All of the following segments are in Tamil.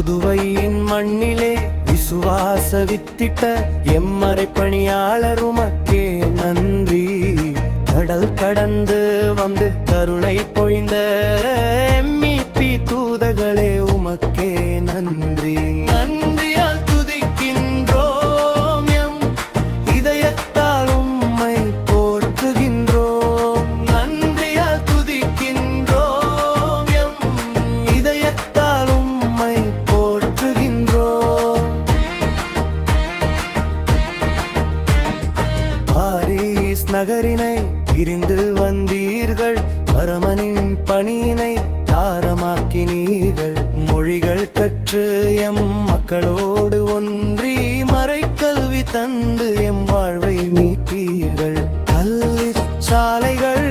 புதுவையின் மண்ணிலே விசுவாச வித்திட்ட எம்மறை பணியாளர் உமக்கே நன்றி. கடல் கடந்து வந்து கருணை பொழிந்த எம்மிபி தூதர்களே உமக்கே நன்றி. நன்றியால் துதிக்கின்றோம், எம் இதயத்தால் உம்மை போற்றுகின்றோம். நன்றியால் துதிக்கின்றோம், எம் இதயத்தால் உம்மை போற்றுகின்றோம். பாரிஸ் நகரினை பிரிந்து வந்தீர்கள், பரமனின் பணியினை தாரமாக்கினீர்கள். மொழிகள் கற்று எம் மக்களோடு ஒன்றி மறைக்கல்வி தந்து எம் வாழ்வை மீட்டீர்கள். கல்வி சாலைகள்,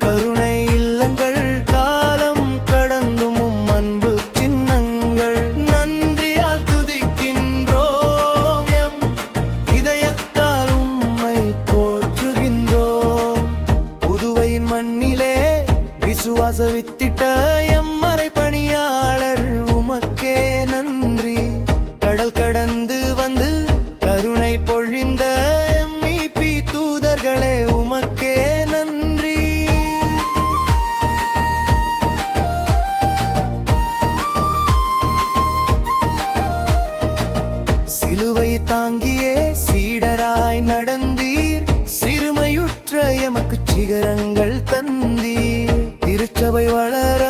கருணை இல்லங்கள், காலம் கடந்தும் உம் அன்பு சின்னங்கள். நன்றியால் துதிக்கின்றோம், எம் இதயத்தால் உம்மை போற்றுகின்றோம். புதுவையின் மண்ணிலே விசுவாச வித்திட்ட எம்மறை பணியாளர் உமக்கே நன்றி. கடல் கடந்து வந்து கருணை பொழிந்த எம்மிபி தூதர்களே உமக்கே நன்றி. சிலுவை தாங்கியே சீடராய் நடந்தீர், சிறுமையுற்ற எமக்கு சிகரங்கள் தந்தீர். திருச்சபை வளர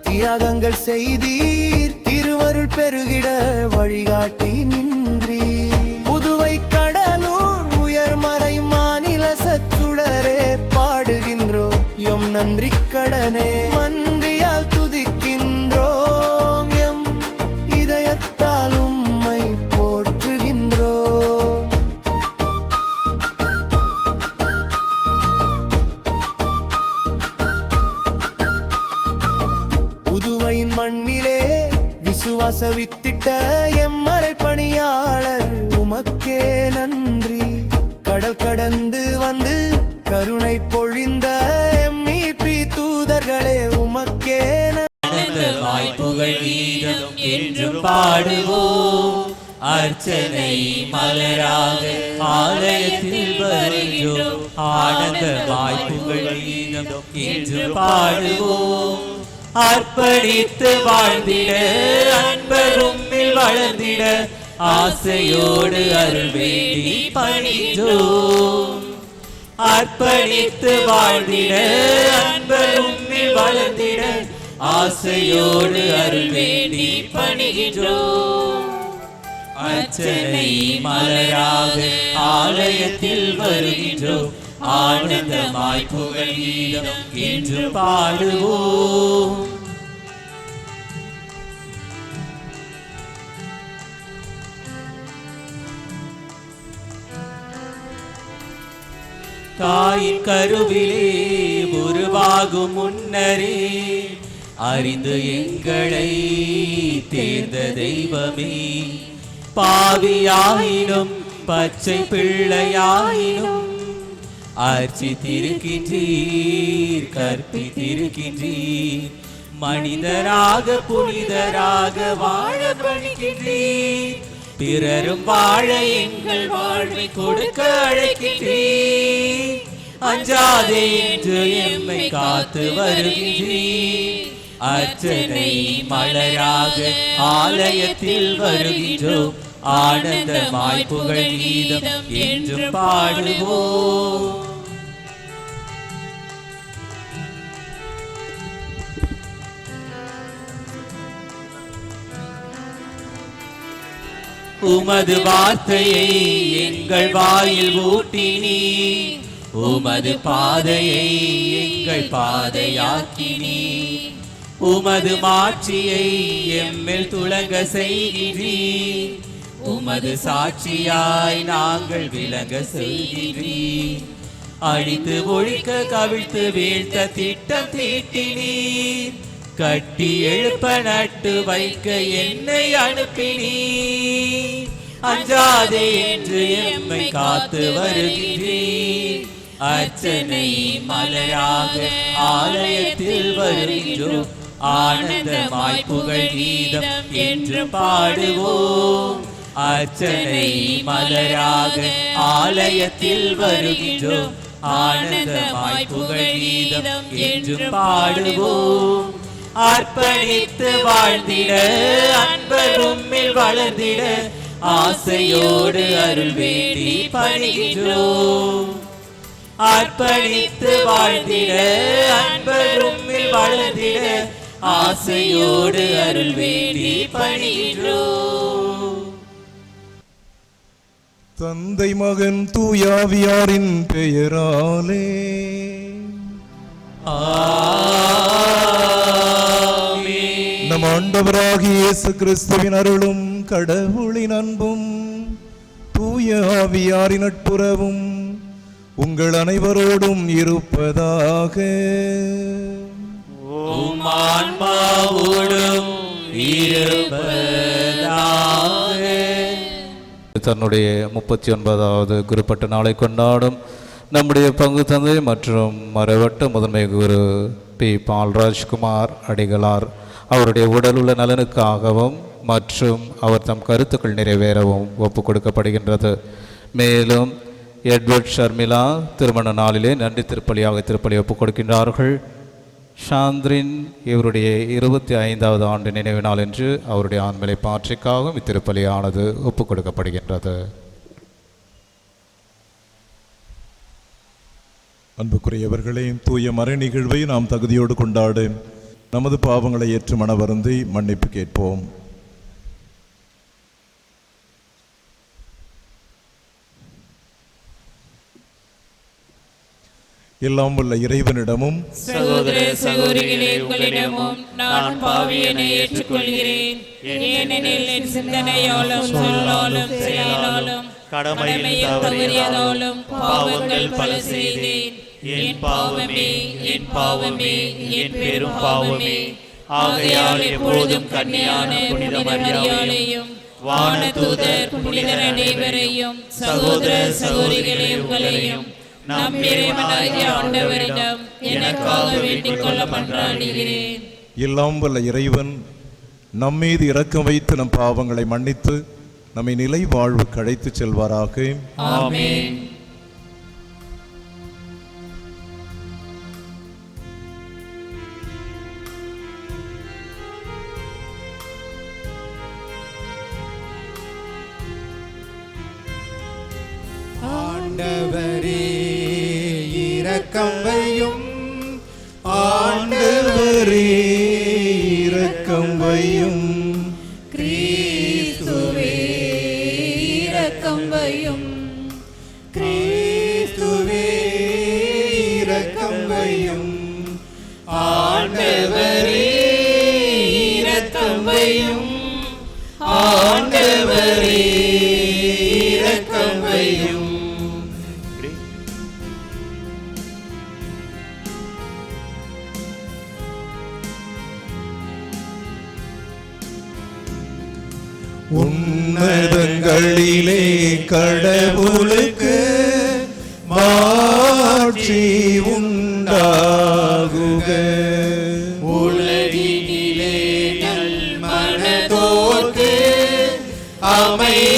தியாகங்கள் செய்தீர், திருவருள் பெருகிட வழிகாட்டி நின்றீர். புதுவை கடலூர் உயர்மறை மாநில சச்சுடரே பாடுகின்றோம் எம் நன்றி கடனே. நன்றியால் துதிக்கின்றோம், எம் இதயத்தால் உம்மை போற்றுகின்றோம். புதுவையின் மண்ணிலே விசுவாச வித்திட்ட எம்மறை பணியாளர் உமக்கே நன்றி. கடல் கடந்து வந்து கருணை பொழிந்த எம்மிபி தூதர்களே உமக்கே வாய்ப்புகள் வீதம் என்றும் பாடுவோம். அர்ச்சனை மலராக ஆலயத்தில் வருகிறோம். ஆனந்த வாய்ப்புகள் வீதம் என்றும் பாடுவோம். அர்ப்பணித்து வாழ்ந்திட அன்பரும் வளர்ந்திட ஆசையோடு அருள் வேண்டி பணிந்தோம். அர்ப்பணித்து வாழ்ந்திட அன்பரும் வளர்ந்திட ஆசையோடு அருள் வேண்டி பணிகின்றோம். அர்ச்சனை மலராக ஆலயத்தில் வருகின்றோம். ஆனந்தமாய் புகழ் கீதம் என்று பாடுவோம். தாயின் கருவிலே உருவாகும் முன்னரே அறிந்து எங்களை தேர்ந்த தெய்வமே, பாவியாயினும் பச்சை பிள்ளையாயினும் அர்ச்சித்திருக்கின்றீர், கற்பித்திருக்கின்றீர். மனிதராக புனிதராக வாழ பணிக்கின்றீர். பிறரும் வாழ எங்கள் வாழ்வை கொடுக்க அழைக்கின்றீர். அஞ்சாதே என்று எம்மை காத்து வருகின்றீர். அர்ச்சனை மலராக ஆலயத்தில் வருகின்றோம். ஆனந்தமாய் புகழ் கீதம் என்று பாடுவோம். உமது வார்த்தையை எங்கள் வாயில் ஊட்டினீர். உமது பாதையை எங்கள் பாதையாக்கினீர். உமது மாட்சியை எம்மில் துலங்க செய்கிறீர். உமது சாட்சியாய் நாங்கள் விளங்க செய்கிறீர். அழித்து ஒழிக்க கவிழ்த்து வீழ்த்த திட்டம் தீட்டினீர். கட்டி எழுப்ப நட்டு வைக்க என்னை அனுப்பினீர். அஞ்சாதே என்று எம்மை காத்து வருகின்றீர். அர்ச்சனை மலராக ஆலயத்தில் வருகின்றோம். ஆனந்தமாய் புகழ் கீதம் என்று பாடுவோம். அர்ச்சனை மலராக ஆலயத்தில் வருகின்றோம். ஆனந்தமாய் புகழ் கீதம் என்று பாடுவோம். அர்ப்பணித்து வாழ்ந்திட அன்பர் உம்மில் வளர்ந்திட ஆசையோடு அருள் வேண்டி பணிகின்றோம். அர்ப்பணித்து வாழ்ந்திட அன்பர் உம்மில் வளர்ந்திட ஆசையோடு அருள் வேண்டி பணிகின்றோம். தந்தை மகன் தூயாவியாரின் பெயராலே நம் ஆண்டவராகிய இயேசு கிறிஸ்துவின் அருளும் கடவுளின் அன்பும் தூய ஆவியாரின் நட்புறவும் உங்கள் அனைவரோடும் இருப்பதாக. உம் ஆன்மாவோடும் இருப்பதாக. தன்னுடைய 39வது குருப்பட்ட நாளை கொண்டாடும் நம்முடைய பங்கு தந்தை மற்றும் மறைவட்ட முதன்மை குரு பி பால்ராஜ்குமார் அடிகளார் அவருடைய உடலுள்ள நலனுக்காகவும் மற்றும் அவர் தம் கருத்துக்கள் நிறைவேறவும் ஒப்பு கொடுக்கப்படுகின்றது. மேலும் எட்வர்ட் ஷர்மிளா திருமண நாளிலே நன்றி திருப்பலியாக திருப்பலி ஒப்புக் கொடுக்கின்றார்கள். சாந்திரின் இவருடைய 25வது ஆண்டு நினைவு நாள் என்று அவருடைய ஆண்மலை பாற்றிக்காகவும் இத்திருப்பலியானது ஒப்புக் கொடுக்கப்படுகின்றது. அன்புக்குரியவர்களே, தூய மறை நிகழ்வை நாம் தகுதியோடு கொண்டாட நமது பாவங்களை ஏற்று மனவருந்தி மன்னிப்பு கேட்போம். எல்லாம் உள்ள இறைவனிடமும் சகோதர சகோதரிகளே உங்களிடமும் நான் பாவியனை ஏற்றுக்கொள்கிறேன். ஏனெனில் என் சிந்தனையாலும் சொல்லாலும் செயலாலும் கடமையில் தவறியதாலும் பாவங்கள் பல செய்தேன். என் பாவமே என் பாவமே என் பெரும் பாவமே. ஆகையால் எப்பொழுதும் கன்னியான புனித மரியாதையும் வானதூதர் புனிதர் அனைவரையும் சகோதர சகோதரிகளே உங்களையும் நம் இறைவனாகிய ஆண்டவரிடம் எனக்காக வேண்டிக் கொள்ள மன்றாடுகிறேன். எல்லாம் வல்ல இறைவன் நம்மீது இரக்கம் வைத்து நம் பாவங்களை மன்னித்து நம்மை நிலை வாழ்வுக்கு அழைத்துச் செல்வாராக. ஆமென். ஆண்டவரே இரக்கம் வையும், ஆண்டவரே இரக்கம் வையும், கிறிஸ்துவே இரக்கம் வையும், கிறிஸ்துவே இரக்கம் வையும். ஆண்டவரே இரக்கம் வையும், ஆண்டவரே இரக்கம் வையும். உன்னதங்களிலே கடவுளுக்கு மாட்சி உண்டாகுக. உலகினிலே நல் மனதோர்க்கு அமைதியாகுக.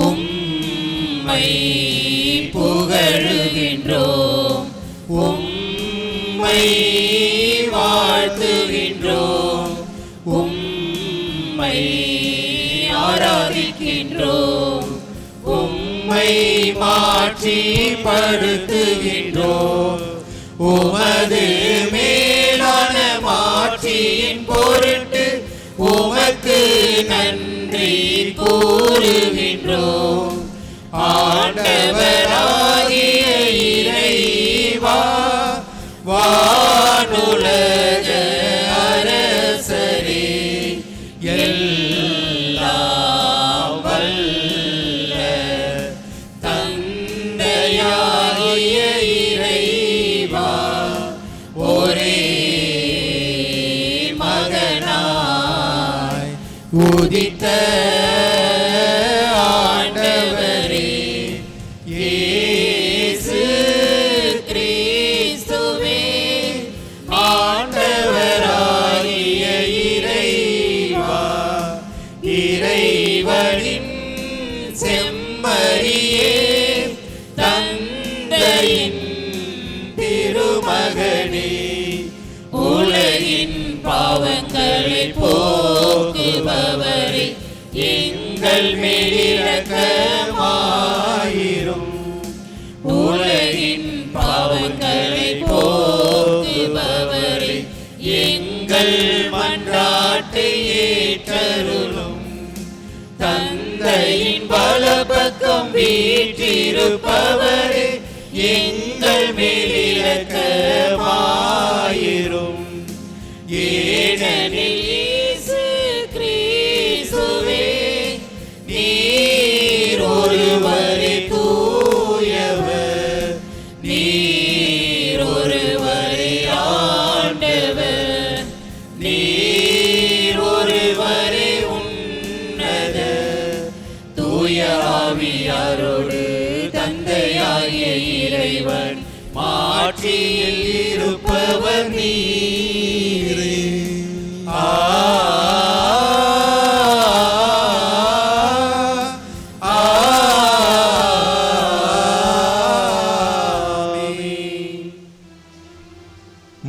உம்மை புகழுகின்றோம், உம்மை வாழ்த்துகின்றோம், உம்மை ஆராதிக்கின்றோம், உம்மை மாட்சிப்படுத்துகின்றோம். உமது மேலான மாட்சியின் பொருட்டு உமக்கு நன்றி கூறுகின்றோம். ஆண்டவராகிய இறைவா, வானுலக அரசரே, எல்லாம் வல்ல தந்தையாகிய இறைவா, ஒரே மகனாய் உதித்த ஆண்டவரே இயேசு கிறிஸ்து ஆண்டவரே எங்கள் மன்றாட்டை ஏற்றருளும். தந்தையின் வலப்பக்கம் வீற்றிருப்பவரே எங்கள் மேல் இரக்கமாயிரும். ஏனெனில் இயேசு கிறிஸ்துவே நீர் ஒருவரே தூயவர், நீர் ஒருவரே ஆண்டவர், நீர் ஒருவரே உன்னத தூய ஆவியாரோடு தந்தையாகிய இறைவன் மாட்சியில் இருப்பவர் நீரே.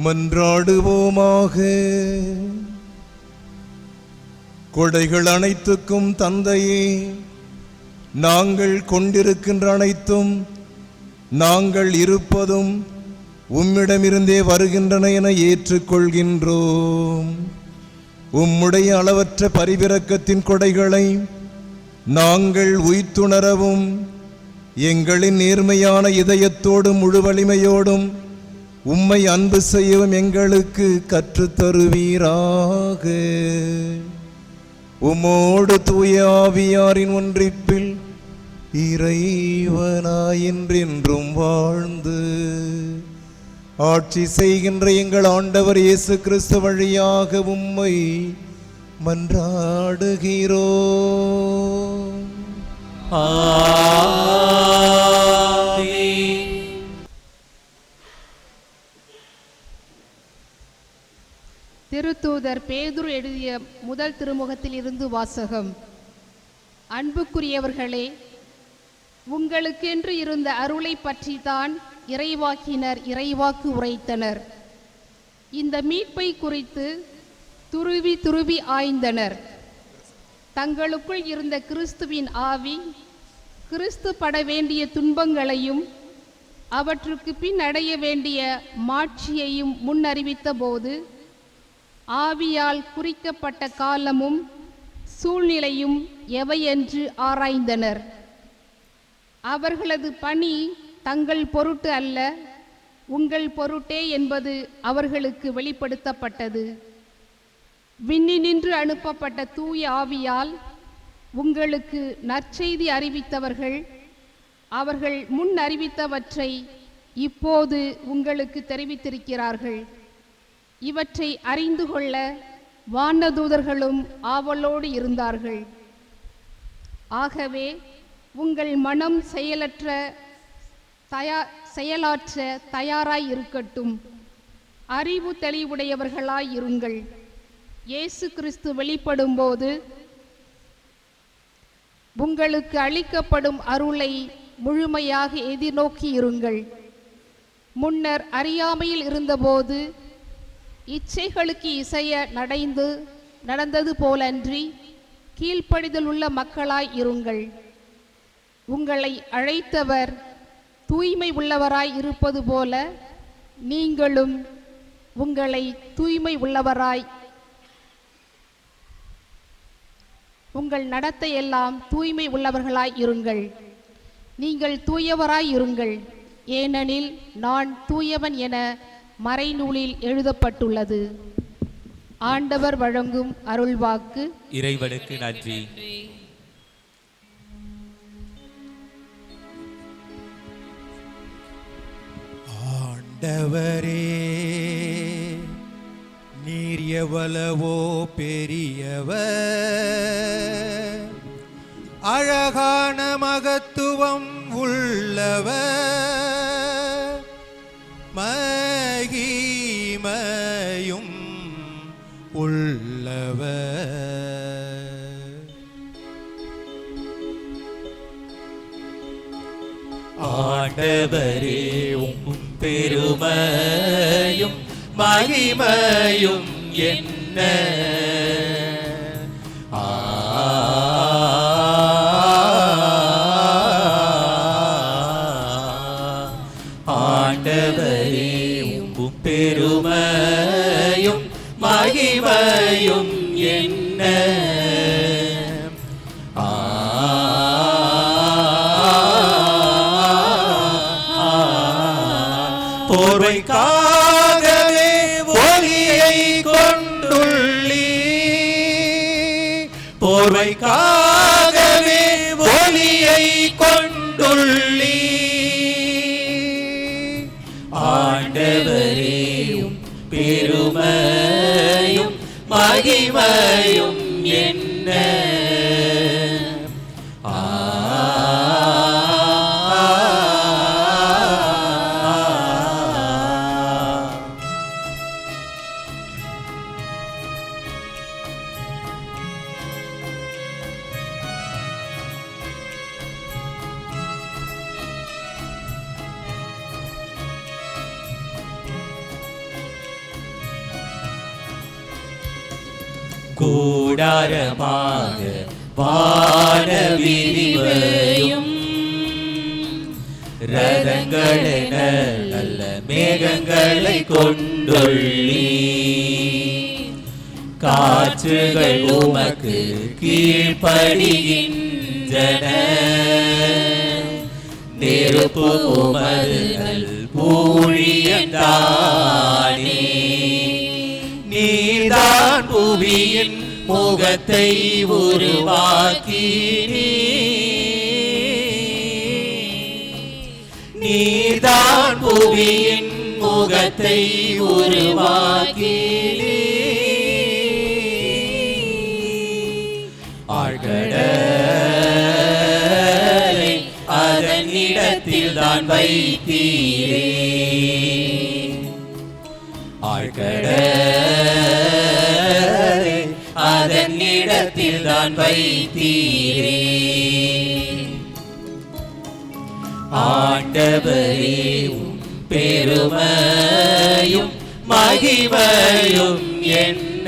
மன்றாடுவோமாக. கொடைகள் அனைத்துக்கும் தந்தையே, நாங்கள் கொண்டிருக்கின்ற அனைத்தும் நாங்கள் இருப்பதும் உம்மிடமிருந்தே வருகின்றன என ஏற்றுக்கொள்கின்றோம். உம்முடைய அளவற்ற பரிவிரக்கத்தின் கொடைகளை நாங்கள் உய்த்துணரவும் எங்களின் நேர்மையான இதயத்தோடும் முழு வலிமையோடும் உம்மை அன்பு செய்யவும் எங்களுக்கு கற்றுத்தருவீராக. உம்மோடு தூய ஆவியாரின் ஒன்றிப்பில் இறைவனாயின்றென்றும் வாழ்ந்து ஆட்சி செய்கின்ற எங்கள் ஆண்டவர் இயேசு கிறிஸ்து வழியாக உம்மை மன்றாடுகிறோம். திருத்தூதர் பேதுரு எழுதிய முதல் திருமுகத்தில் இருந்து வாசகம். அன்புக்குரியவர்களே, உங்களுக்கென்று இருந்த அருளை பற்றி தான் இறைவாக்கினர் இறைவாக்கு உரைத்தனர். இந்த மீட்பை குறித்து துருவி துருவி ஆய்ந்தனர். தங்களுக்குள் இருந்த கிறிஸ்துவின் ஆவி கிறிஸ்து பட வேண்டிய துன்பங்களையும் அவற்றுக்கு பின் அடைய வேண்டிய மாட்சியையும் முன்னறிவித்த போது ஆவியால் குறிக்கப்பட்ட காலமும் சூழ்நிலையும் எவையென்று ஆராய்ந்தனர். அவர்களது பணி தங்கள் பொருட்டு அல்ல, உங்கள் பொருட்டே என்பது அவர்களுக்கு வெளிப்படுத்தப்பட்டது. விண்ணினின்று அனுப்பப்பட்ட தூய ஆவியால் உங்களுக்கு நற்செய்தி அறிவித்தவர்கள் அவர்கள் முன் அறிவித்தவற்றை இப்போது உங்களுக்கு தெரிவித்திருக்கிறார்கள். இவற்றை அறிந்து கொள்ள வானதூதர்களும் ஆவலோடு இருந்தார்கள். ஆகவே உங்கள் மனம் செயலாற்ற தயாராய் இருக்கட்டும். அறிவு தெளிவுடையவர்களாய் இருங்கள். இயேசு கிறிஸ்து வெளிப்படும் போது உங்களுக்கு அளிக்கப்படும் அருளை முழுமையாக எதிர்நோக்கி இருங்கள். முன்னர் அறியாமையில் இருந்தபோது இச்சைகளுக்கு இசைய நடந்தது போலன்றி கீழ்ப்படிதல் உள்ள மக்களாய் இருங்கள். உங்களை அழைத்தவர் தூய்மை உள்ளவராய் இருப்பது போல நீங்களும் உங்களை தூய்மை உள்ளவராய் உங்கள் நடத்தையெல்லாம் தூய்மை உள்ளவர்களாய் இருங்கள். நீங்கள் தூயவராய் இருங்கள், ஏனெனில் நான் தூயவன் என மறைநூலில் எழுதப்பட்டுள்ளது. ஆண்டவர் வழங்கும் அருள்வாக்கு. இறைவனுக்கு நன்றி. ஆண்டவரே, நீர் எவ்வளவோ பெரியவர், அழகான மகத்துவம் உள்ளவர், மகிமையும் உள்ளவர். ஆண்டவரே, உம் பெருமையும் மகிமையும் என்ன ஆண்டவரே, உம் பெருமை மகிமையும் என்ன போர்வைக்காகவே ஒளியை கொண்டுள்ளி போர்வைக்காகவே ஒளியை கொண்டுள்ளி ஆண்டவரேயும் பெருமையும் மகிமையும் என்ன கூடாரமாக வான விரிவையும் ரதங்களென நல்ல மேகங்களை கொண்டுள்ளி காற்றுகள் உமக்கு கீழ்ப்படிகின்றன நெருப்பு உமது நல் ஊழியந்தானே நீதான் புவியின் முகத்தை உருவாக்கி நீதான் புவியின் முகத்தை உருவாக்கி ஆழ்கடலை அதன் இடத்தில் தான் வைத்தீரே ஆழ்கடலை அதன் இடத்தில் தான் வைத்தீரே ஆண்டவரே உம் பெருமையும் மகிமையும் என்ன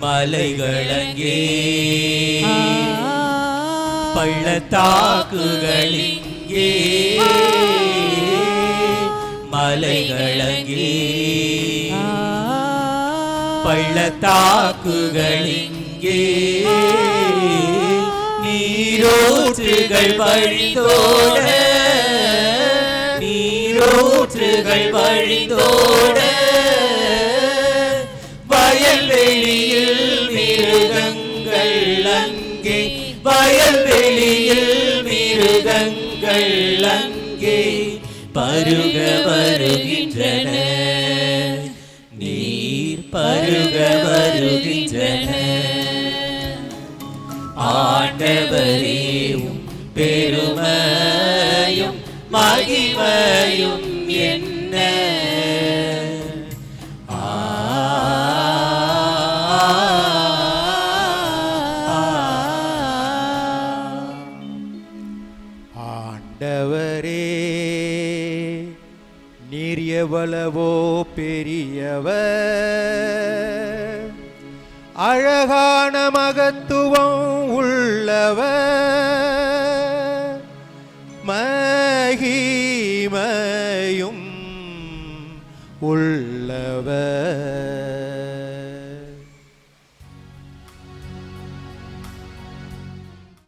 மலைகளங்கே பள்ளத்தாக்குகளிங்கே மலைகளங்கே பள்ளத்தாக்குகளிங்கே நீரோற்றுகள் வழிந்தோட நீரோற்றுகள் வழிந்தோட வயல்வெளியில் மிருகங்கள் அங்கே வயல்வெளியில் மிருகங்கள் அங்கே பருக வருகின்றன நீர் பருக வருகின்றன ஆண்டவரே உம் பெருமையும் மகிமையும் என்ன ஆண்டவரே நீர் எவ்வளவோ பெரியவர் அழகான மகத்துவம் உள்ளவர் மகிமையும் உள்ளவர்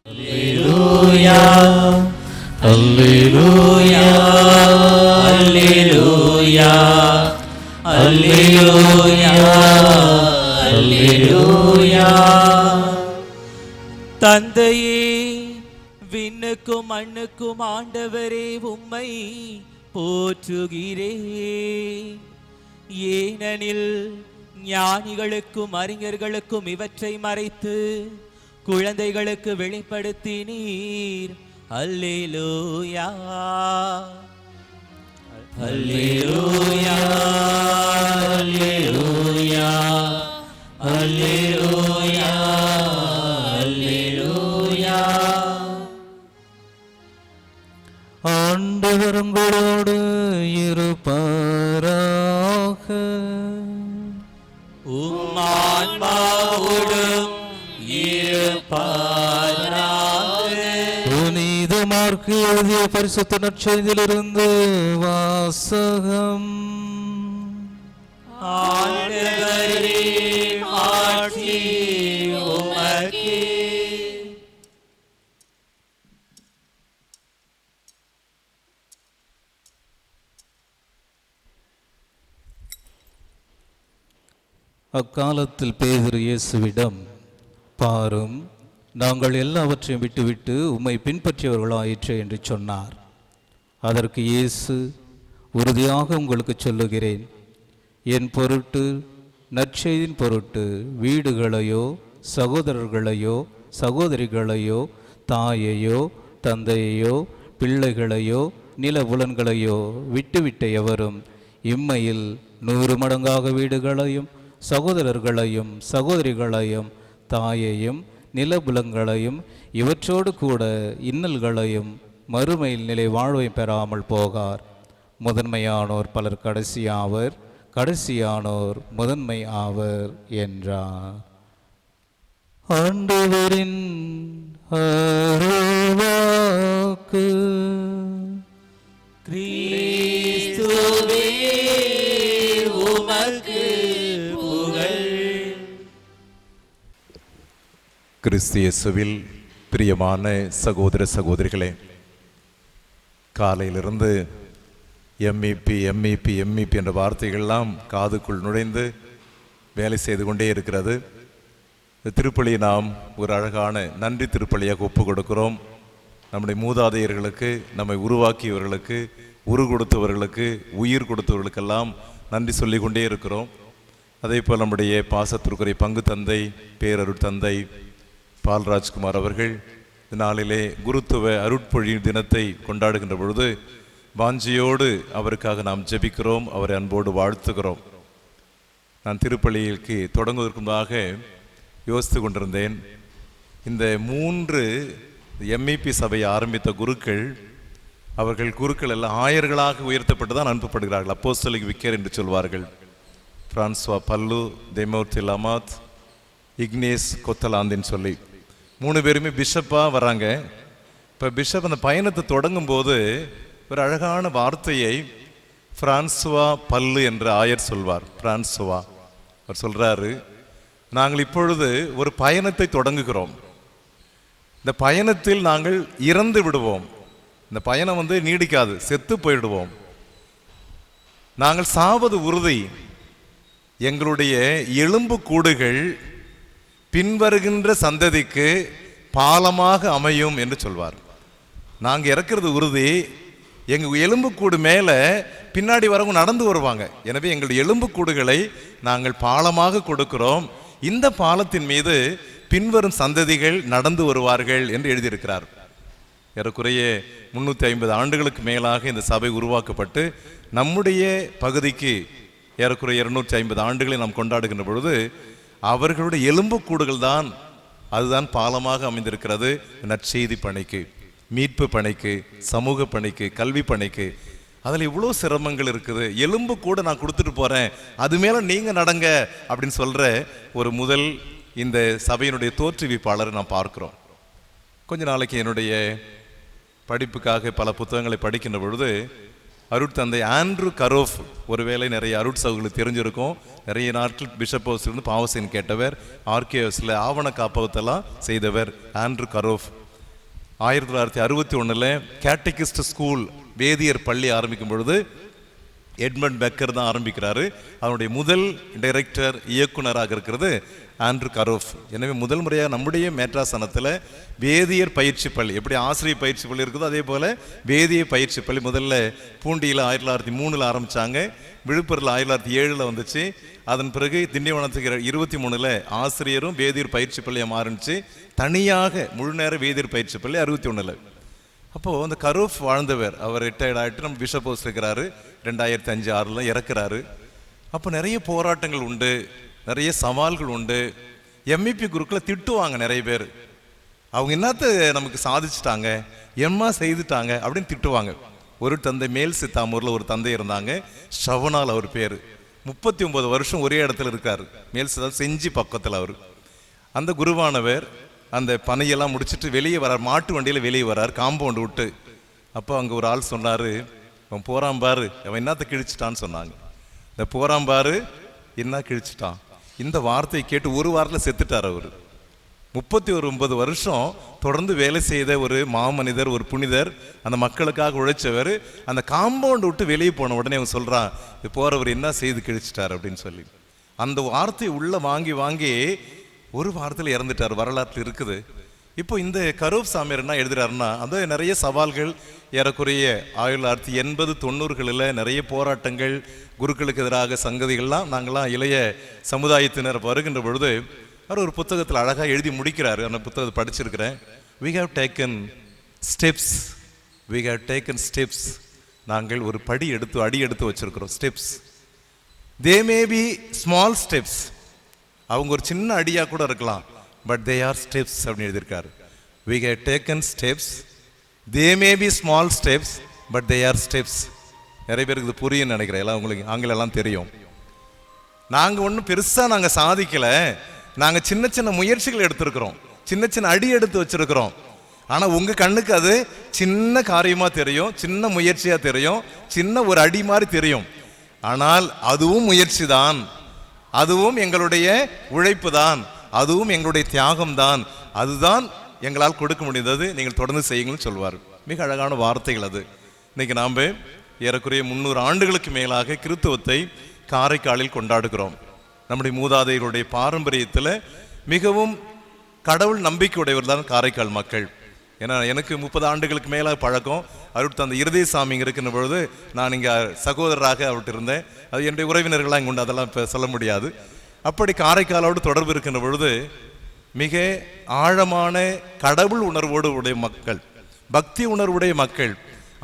அல்லேலூயா அல்லேலூயா அல்லேலூயா அல்லேலூயா அல்லேலூயா தந்தையே, விண்ணுக்கும் மண்ணுக்கும் ஆண்டவரே உம்மை போற்றுகிறேன். ஏனெனில் ஞானிகளுக்கும் அறிஞர்களுக்கும் இவற்றை மறைத்து குழந்தைகளுக்கு வெளிப்படுத்தினீர். அல்லேலூயா அல்லேலூயா அல்லேலூயா அல்லேலூயா புனித மார்க்கு எழுதிய பரிசுத்த நற்செய்தியிலிருந்து வாசகம். ஆண்டவரே ஆட்சி உமக்கே. அக்காலத்தில் பேதுரு இயேசுவிடம், பாரும், நாங்கள் எல்லாவற்றையும் விட்டுவிட்டு உம்மை பின்பற்றியவர்களாயிற்றே என்று சொன்னார். அதற்கு இயேசு, உறுதியாக உங்களுக்கு சொல்லுகிறேன், என் பொருட்டு, நற்செய்தியின் பொருட்டு வீடுகளையோ சகோதரர்களையோ சகோதரிகளையோ தாயையோ தந்தையையோ பிள்ளைகளையோ நிலபுலன்களையோ விட்டுவிட்ட எவரும் இம்மையில் 100 மடங்காக வீடுகளையும் சகோதரர்களையும் சகோதரிகளையும் தாயையும் நிலபுலங்களையும் இவற்றோடு கூட இன்னல்களையும் மறுமையில் நிலை வாழ்வை பெறாமல் போகார். முதன்மையானோர் பலர் கடைசியாவர், கடைசியானோர் முதன்மை ஆவர் என்றார். ஆண்டவரின் அருள்வாக்கு. கிறிஸ்துவே உமக்கு புகழ். கிறிஸ்து இயேசுவில் பிரியமான சகோதர சகோதரிகளே, காலையிலிருந்து எம்இபி எம்இபி எம்இபி என்ற வார்த்தைகள்லாம் காதுக்குள் நுழைந்து வேலை செய்து கொண்டே இருக்கிறது. இந்த திருப்பலியை நாம் ஒரு அழகான நன்றி திருப்பலியாக ஒப்பு கொடுக்கிறோம். நம்முடைய மூதாதையர்களுக்கு, நம்மை உருவாக்கியவர்களுக்கு, உரு கொடுத்தவர்களுக்கு, உயிர் கொடுத்தவர்களுக்கெல்லாம் நன்றி சொல்லி கொண்டே இருக்கிறோம். அதே போல் நம்முடைய பாசத்திற்குரிய பங்கு தந்தை பேரருட் தந்தை பால்ராஜ்குமார் அவர்கள் இந்த நாளிலே குருத்துவ அருட்பொழி தினத்தை கொண்டாடுகின்ற பொழுது வாஞ்சியோடு அவருக்காக நாம் ஜெபிக்கிறோம், அவரை அன்போடு வாழ்த்துகிறோம். நான் திருப்பலிக்கு தொடங்குவதற்கு முன்பாக யோசித்து கொண்டிருந்தேன். இந்த 3 எம்இபி சபையை ஆரம்பித்த குருக்கள், அவர்கள் குருக்கள் எல்லாம் ஆயர்களாக உயர்த்தப்பட்டு தான் அனுப்பப்படுகிறார்கள். அப்போஸ்தலிக் விக்கர் என்று சொல்வார்கள். பிரான்சுவா பல்லு, தெமோர்த்தி லமாத், இக்னேஸ் கொத்தலாந்தின்னு சொல்லி 3 பேருமே பிஷப்பாக வராங்க. இப்போ பிஷப் அந்த பயணத்தை தொடங்கும் போது ஒரு அழகான வார்த்தையை பிரான்சுவா பல்லு என்ற ஆயர் சொல்வார். பிரான்சுவா அவர் சொல்கிறாரு, நாங்கள் இப்பொழுது ஒரு பயணத்தை தொடங்குகிறோம். இந்த பயணத்தில் நாங்கள் இறந்து விடுவோம். இந்த பயணம் நீடிக்காது, செத்து போயிடுவோம். நாங்கள் சாவது உறுதி. எங்களுடைய எலும்பு கூடுகள் பின்வருகின்ற சந்ததிக்கு பாலமாக அமையும் என்று சொல்வார். நாங்கள் இறக்கிறது உறுதி. எங்கள் எலும்புக்கூடு மேலே பின்னாடி வரவங்க நடந்து வருவாங்க. எனவே எங்களுடைய எலும்புக்கூடுகளை நாங்கள் பாலமாக கொடுக்கிறோம். இந்த பாலத்தின் மீது பின்வரும் சந்ததிகள் நடந்து வருவார்கள் என்று எழுதியிருக்கிறார். ஏறக்குறைய 350 ஆண்டுகளுக்கு மேலாக இந்த சபை உருவாக்கப்பட்டு நம்முடைய பகுதிக்கு ஏறக்குறைய 250 ஆண்டுகளை நாம் கொண்டாடுகின்ற பொழுது அவர்களுடைய எலும்புக்கூடுகள் தான் அதுதான் பாலமாக அமைந்திருக்கிறது. நற்செய்தி பணிக்கு, மீட்பு பணிக்கு, சமூக பணிக்கு, கல்வி பணிக்கு. அதில் இவ்வளோ சிரமங்கள் இருக்குது. எலும்பு கூட நான் கொடுத்துட்டு போகிறேன், அது மேலே நீங்கள் நடங்க அப்படின்னு சொல்கிற ஒரு முதல் இந்த சபையினுடைய தோற்றுவிப்பாளரை நான் பார்க்குறோம். கொஞ்ச நாளைக்கு என்னுடைய படிப்புக்காக பல புத்தகங்களை படிக்கின்ற பொழுது அருட்தந்தை ஆண்ட்ரூ கரோஃப், ஒருவேளை நிறைய அருட் சகோதரர்களுக்கு தெரிஞ்சிருக்கும், நிறைய நாட்கள் பிஷப் ஹவுஸ்லேருந்து பாவசைன் கேட்டவர், ஆர்கேஎஸில் ஆவண காப்பகத்தெல்லாம் செய்தவர் ஆண்ட்ரூ கரோஃப். 1961 கேட்டகிஸ்ட் ஸ்கூல் வேதியர் பள்ளி ஆரம்பிக்கும் பொழுது எட்மண்ட் பெக்கர் தான் ஆரம்பிக்கிறாரு. அதனுடைய முதல் டைரக்டர் இயக்குனராக இருக்கிறது ஆண்ட்ரூ கரோஃப். எனவே முதல் முறையாக நம்முடைய மேட்ராசனத்தில் வேதியர் பயிற்சி பள்ளி, எப்படி ஆசிரியர் பயிற்சி பள்ளி இருக்குதோ அதே போல் வேதியர் பயிற்சி பள்ளி முதல்ல பூண்டியில் 1903 ஆரம்பித்தாங்க. விழுப்புரத்தில் 1907 வந்துச்சு. அதன் பிறகு திண்டிவனத்துக்கு 23 ஆசிரியரும் வேதியர் பயிற்சி பள்ளியாக மாறிச்சு. தனியாக முழு நேர வேதியர் பயிற்சி பள்ளி 61. அப்போது அந்த கரோஃப் வாழ்ந்தவர், அவர் ரிட்டையர்ட் ஆகிட்டு நம்ம பிஷப் ஹவுஸ் இருக்கிறாரு. 2005-6 இறக்குறாரு. அப்போ நிறைய போராட்டங்கள் உண்டு, நிறைய சவால்கள் உண்டு. எம்இபி குருக்களை திட்டுவாங்க நிறைய பேர். அவங்க என்னத்த நமக்கு சாதிச்சுட்டாங்க, எம்மா செய்துட்டாங்க அப்படின்னு திட்டுவாங்க. ஒரு தந்தை மேல் சித்தாமூரில் ஒரு தந்தை இருந்தாங்க, ஷவனால் அவர் பேர். 39 வருஷம் ஒரே இடத்துல இருக்கார். மேல் சித்தா செஞ்சி பக்கத்தில் அவர். அந்த குருவானவர் அந்த பணியெல்லாம் முடிச்சுட்டு வெளியே வரார், மாட்டு வண்டியில் வெளியே வரார் காம்பவுண்டு விட்டு. அப்போ அங்கே ஒரு ஆள் சொன்னார், அவன் போறான் பாரு, அவன் என்னத்தை கிழிச்சிட்டான்னு சொன்னாங்க. இந்த போறான் பாரு என்ன கிழிச்சிட்டான், இந்த வார்த்தையை கேட்டு ஒரு வாரத்தில் செத்துட்டார் அவர். 39 வருஷம் தொடர்ந்து வேலை செய்த ஒரு மாமனிதர், ஒரு புனிதர், அந்த மக்களுக்காக உழைச்சவர். அந்த காம்பவுண்ட் விட்டு வெளியே போன உடனே அவன் சொல்றான், போறவர் என்ன செய்து கிழிச்சிட்டார் அப்படின்னு சொல்லி. அந்த வார்த்தையை உள்ள வாங்கி வாங்கி ஒரு வாரத்தில் இறந்துட்டார், வரலாற்றில் இருக்குது. இப்போ இந்த கரூப் சாமியார் என்ன எழுதுறாருன்னா, அது நிறைய சவால்கள், ஏறக்குறைய 1980-90களில் நிறைய போராட்டங்கள், குருக்களுக்கு எதிராக சங்கதிகள்லாம் நாங்களாம் இளைய சமுதாயத்தினர் வருகின்ற பொழுது அவர் ஒரு புத்தகத்தில் அழகாக எழுதி முடிக்கிறாரு. அந்த புத்தகத்தை படிச்சிருக்கிறேன். we have taken steps. நாங்கள் ஒரு அடி எடுத்து வச்சிருக்கிறோம். Steps, they may be small steps. அவங்க ஒரு சின்ன அடியாக கூட இருக்கலாம், பட் they are steps அப்படின்னு எழுதியிருக்காரு. we have taken steps, they may be small steps, but they are steps. நிறைய பேருக்கு இது புரியும்னு நினைக்கிறேன். எல்லாம் உங்களுக்கு ஆங்கிலம் எல்லாம் தெரியும். நாங்கள் ஒன்றும் பெருசாக நாங்கள் சாதிக்கலை, நாங்கள் சின்ன சின்ன முயற்சிகள் எடுத்திருக்கிறோம், சின்ன சின்ன அடி எடுத்து வச்சிருக்கிறோம். ஆனால் உங்கள் கண்ணுக்கு அது சின்ன காரியமாக தெரியும், சின்ன முயற்சியாக தெரியும், சின்ன ஒரு அடி மாதிரி தெரியும். ஆனால் அதுவும் முயற்சி தான், அதுவும் எங்களுடைய உழைப்பு தான், அதுவும் எங்களுடைய தியாகம் தான், அதுதான் எங்களால் கொடுக்க முடிந்தது, நீங்கள் தொடர்ந்து செய்யுங்கள்னு சொல்வார். மிக அழகான வார்த்தைகள் அது. இன்னைக்கு நாம் ஏறக்குறைய 300 ஆண்டுகளுக்கு மேலாக கிறித்துவத்தை காரைக்காலில் கொண்டாடுகிறோம். நம்முடைய மூதாதையருடைய பாரம்பரியத்தில் மிகவும் கடவுள் நம்பிக்கையுடையவர் தான் காரைக்கால் மக்கள். ஏன்னா எனக்கு 30 ஆண்டுகளுக்கு மேலாக பழக்கம். அவர்கிட்ட அந்த இருதய சாமி இருக்கிற பொழுது நான் இங்கே சகோதரராக அவர்கிட்ட இருந்தேன். அது என்னுடைய உறவினர்களாக இங்கே உண்டு, அதெல்லாம் இப்போ சொல்ல முடியாது. அப்படி காரைக்காலோடு தொடர்பு இருக்கின்ற பொழுது மிக ஆழமான கடவுள் உணர்வோடு உடைய மக்கள், பக்தி உணர்வுடைய மக்கள்,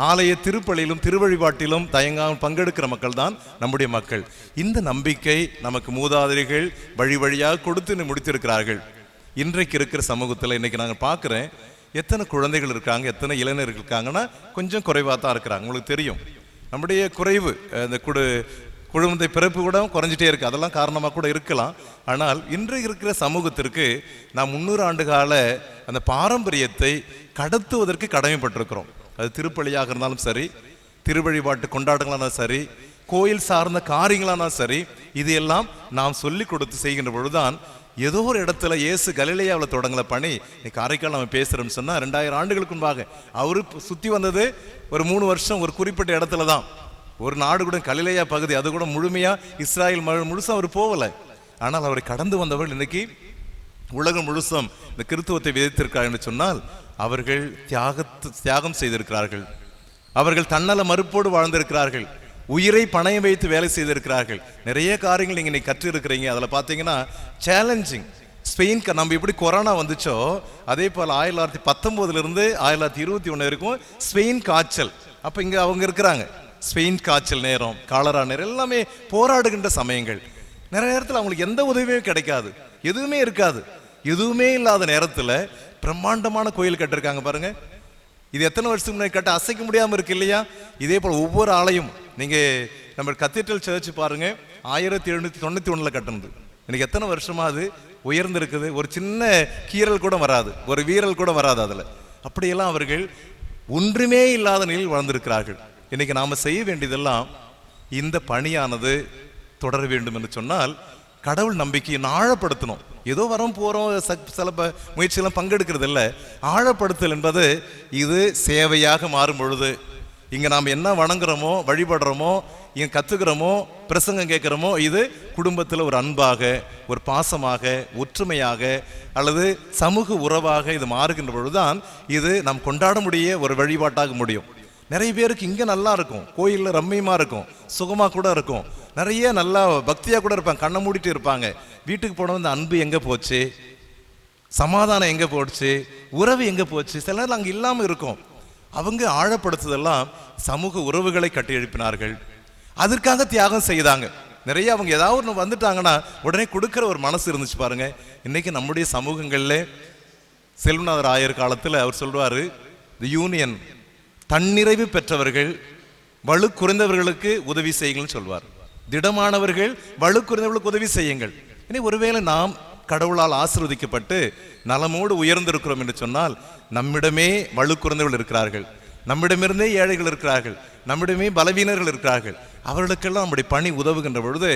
ஆலய திருப்பலியிலும் திருவழிபாட்டிலும் தயங்காமல் பங்கெடுக்கிற மக்கள் தான் நம்முடைய மக்கள். இந்த நம்பிக்கை நமக்கு மூதாதையர்கள் வழி வழியாக கொடுத்து முடித்திருக்கிறார்கள். இன்றைக்கு இருக்கிற சமூகத்தில் இன்னைக்கு நாங்கள் பார்க்குறேன், எத்தனை குழந்தைகள் இருக்காங்க, எத்தனை இளைஞர்கள் இருக்காங்கன்னா கொஞ்சம் குறைவாக தான் இருக்கிறாங்க. உங்களுக்கு தெரியும் நம்முடைய குறைவு, இந்த குழந்தை பிறப்பு கூட குறைஞ்சிட்டே இருக்குது, அதெல்லாம் காரணமாக கூட இருக்கலாம். ஆனால் இன்றைக்கு இருக்கிற சமூகத்திற்கு நாம் 300 ஆண்டு கால அந்த பாரம்பரியத்தை கடத்துவதற்கு கடமைப்பட்டிருக்கிறோம். அது திருப்பலியாக இருந்தாலும் சரி, திருவழிபாட்டு கொண்டாட்டங்களானாலும் சரி, கோயில் சார்ந்த காரியங்களானாலும் சரி, இது எல்லாம் நாம் சொல்லி கொடுத்து செய்கின்ற பொழுதுதான் ஏதோ ஒரு இடத்துல இயேசு கலிலேயாவில் தொடங்கல பணி காரைக்கால் நம்ம பேசுகிறோம்னு சொன்னால் 2000 ஆண்டுகளுக்கு முன்பாக அவரு சுற்றி வந்தது ஒரு 3 வருஷம் ஒரு குறிப்பிட்ட இடத்துல தான். ஒரு நாடு கூட கலிலேயா பகுதி, அது கூட முழுமையாக இஸ்ராயல் முழுசும் அவர் போகலை. ஆனால் அவரை கடந்து வந்தவர்கள் இன்னைக்கு உலகம் முழுசும் இந்த கிறித்துவத்தை விதைத்திருக்கிறார் என்று சொன்னால் அவர்கள் தியாகம் செய்திருக்கிறார்கள், அவர்கள் தன்னல மறுப்போடு வாழ்ந்திருக்கிறார்கள், உயிரை பணயம் வைத்து வேலை செய்திருக்கிறார்கள். நிறைய காரியங்கள் நீங்கள் இன்னைக்கு கற்றிருக்கிறீங்க. அதில் பார்த்தீங்கன்னா சேலஞ்சிங். ஸ்பெயின் நம்ம எப்படி கொரோனா வந்துச்சோ அதே போல் 1919 1921 வரைக்கும் ஸ்பெயின் காய்ச்சல். அப்போ இங்கே அவங்க இருக்கிறாங்க, ஸ்பெயின் காய்ச்சல் நேரம், காலரா நேரம், எல்லாமே போராடுகின்ற சமயங்கள். நிறைய நேரத்தில் அவங்களுக்கு எந்த உதவியுமே கிடைக்காது, எதுவுமே இருக்காது. எதுவுமே இல்லாத நேரத்தில் பிரம்மாண்டமான கோயில் கட்டிருக்காங்க பாருங்க. இது எத்தனை வருஷத்துக்கு முன்னாடி கட்ட அசைக்க முடியாமல் இருக்கு இல்லையா? இதே போல் ஒவ்வொரு ஆலயம் நீங்கள் நம்ம கத்தீட்ரல் சர்ச் பாருங்க, 1791 கட்டினது. எனக்கு எத்தனை வருஷமா அது உயர்ந்திருக்குது. ஒரு சின்ன கீரல் கூட வராது, ஒரு வீரல் கூட வராது அதில். அப்படியெல்லாம் அவர்கள் ஒன்றுமே இல்லாத நிலையில் வாழ்ந்திருக்கிறார்கள். இன்னைக்கு நாம் செய்ய வேண்டியதெல்லாம் இந்த பணியானது தொடர வேண்டும் என்று சொன்னால் கடவுள் நம்பிக்கையை ஆழப்படுத்தணும். ஏதோ வரோம் போகிறோம் சில முயற்சியெல்லாம் பங்கெடுக்கிறது இல்லை. ஆழப்படுத்தல் என்பது இது சேவையாக மாறும் பொழுது இங்கே நாம் என்ன வணங்குறோமோ, வழிபடுறோமோ, இங்கே கற்றுக்கிறோமோ, பிரசங்கம் கேட்குறோமோ, இது குடும்பத்தில் ஒரு அன்பாக, ஒரு பாசமாக, ஒற்றுமையாக அல்லது சமூக உறவாக இது மாறுகின்ற பொழுதுதான் இது நாம் கொண்டாட முடிய ஒரு வழிபாட்டாக முடியும். நிறைய பேருக்கு இங்கே நல்லா இருக்கும், கோயிலில் ரம்மியமாக இருக்கும், சுகமாக கூட இருக்கும், நிறைய நல்லா பக்தியாக கூட இருப்பாங்க, கண்ணை மூடிட்டு இருப்பாங்க. வீட்டுக்கு போன இந்த அன்பு எங்கே போச்சு, சமாதானம் எங்கே போச்சு, உறவு எங்கே போச்சு, சில நேரம் அங்கே இல்லாமல் இருக்கும். அவங்க ஆழப்படுத்துதெல்லாம் சமூக உறவுகளை கட்டி எழுப்பினார்கள், அதற்காக தியாகம் செய்தாங்க. நிறைய அவங்க ஏதாவது ஒன்று வந்துட்டாங்கன்னா உடனே கொடுக்குற ஒரு மனசு இருந்துச்சு பாருங்க. இன்னைக்கு நம்முடைய சமூகங்களில் செல்வநாதர் ஆயர் காலத்தில் அவர் சொல்வார், தி யூனியன், தன்னிறைவு பெற்றவர்கள் வலு குறைந்தவர்களுக்கு உதவி செய்யுங்கள்னு சொல்வார். திடமானவர்கள் வலு குறைந்தவர்களுக்கு உதவி செய்யுங்கள். இனி ஒருவேளை நாம் கடவுளால் ஆசீர்வதிக்கப்பட்டு நலமோடு உயர்ந்திருக்கிறோம் என்று சொன்னால், நம்மிடமே வலுக்குறந்தவர்கள் இருக்கிறார்கள், நம்மிடமிருந்தே ஏழைகள் இருக்கிறார்கள், நம்மிடமே பலவீனர்கள் இருக்கிறார்கள். அவர்களுக்கெல்லாம் நம்முடைய பணி உதவுகின்ற பொழுது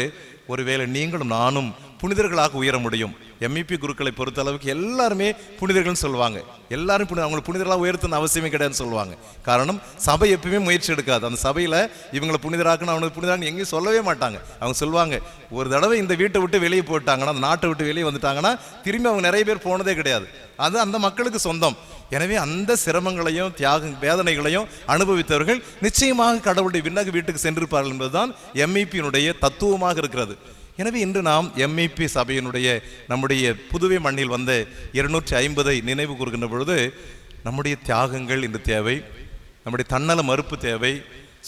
ஒருவேளை நீங்களும் நானும் புனிதர்களாக உயர முடியும். எம்இபி குருக்களை பொறுத்த அளவுக்கு எல்லாருமே புனிதர்கள்னு சொல்லுவாங்க. எல்லாரும் அவங்களை புனிதர்களாக உயர்த்தணும் அவசியமே கிடையாதுன்னு சொல்லுவாங்க. காரணம், சபை எப்பயுமே முயற்சி எடுக்காது. அந்த சபையில் இவங்களை புனிதராக்கணும், அவனுக்கு புனிதராகணும் எங்கேயும் சொல்லவே மாட்டாங்க. அவங்க சொல்லுவாங்க, ஒரு தடவை இந்த வீட்டை விட்டு வெளியே போட்டாங்கன்னா, அந்த நாட்டை விட்டு வெளியே வந்துட்டாங்கன்னா திரும்பி அவங்க நிறைய பேர் போனதே கிடையாது. அது அந்த மக்களுக்கு சொந்தம். எனவே அந்த சிரமங்களையும் தியாக வேதனைகளையும் அனுபவித்தவர்கள் நிச்சயமாக கடவுளுடைய விண்ணக வீட்டுக்கு சென்றிருப்பார்கள் என்பதுதான் எம்இபியினுடைய தத்துவமாக இருக்கிறது. எனவே இன்று நாம் எம்இபி சபையினுடைய நம்முடைய புதுவை மண்ணில் வந்த 250 நினைவு கூறுகின்ற பொழுது நம்முடைய தியாகங்கள் இன்று தேவை, நம்முடைய தன்னல மறுப்பு தேவை,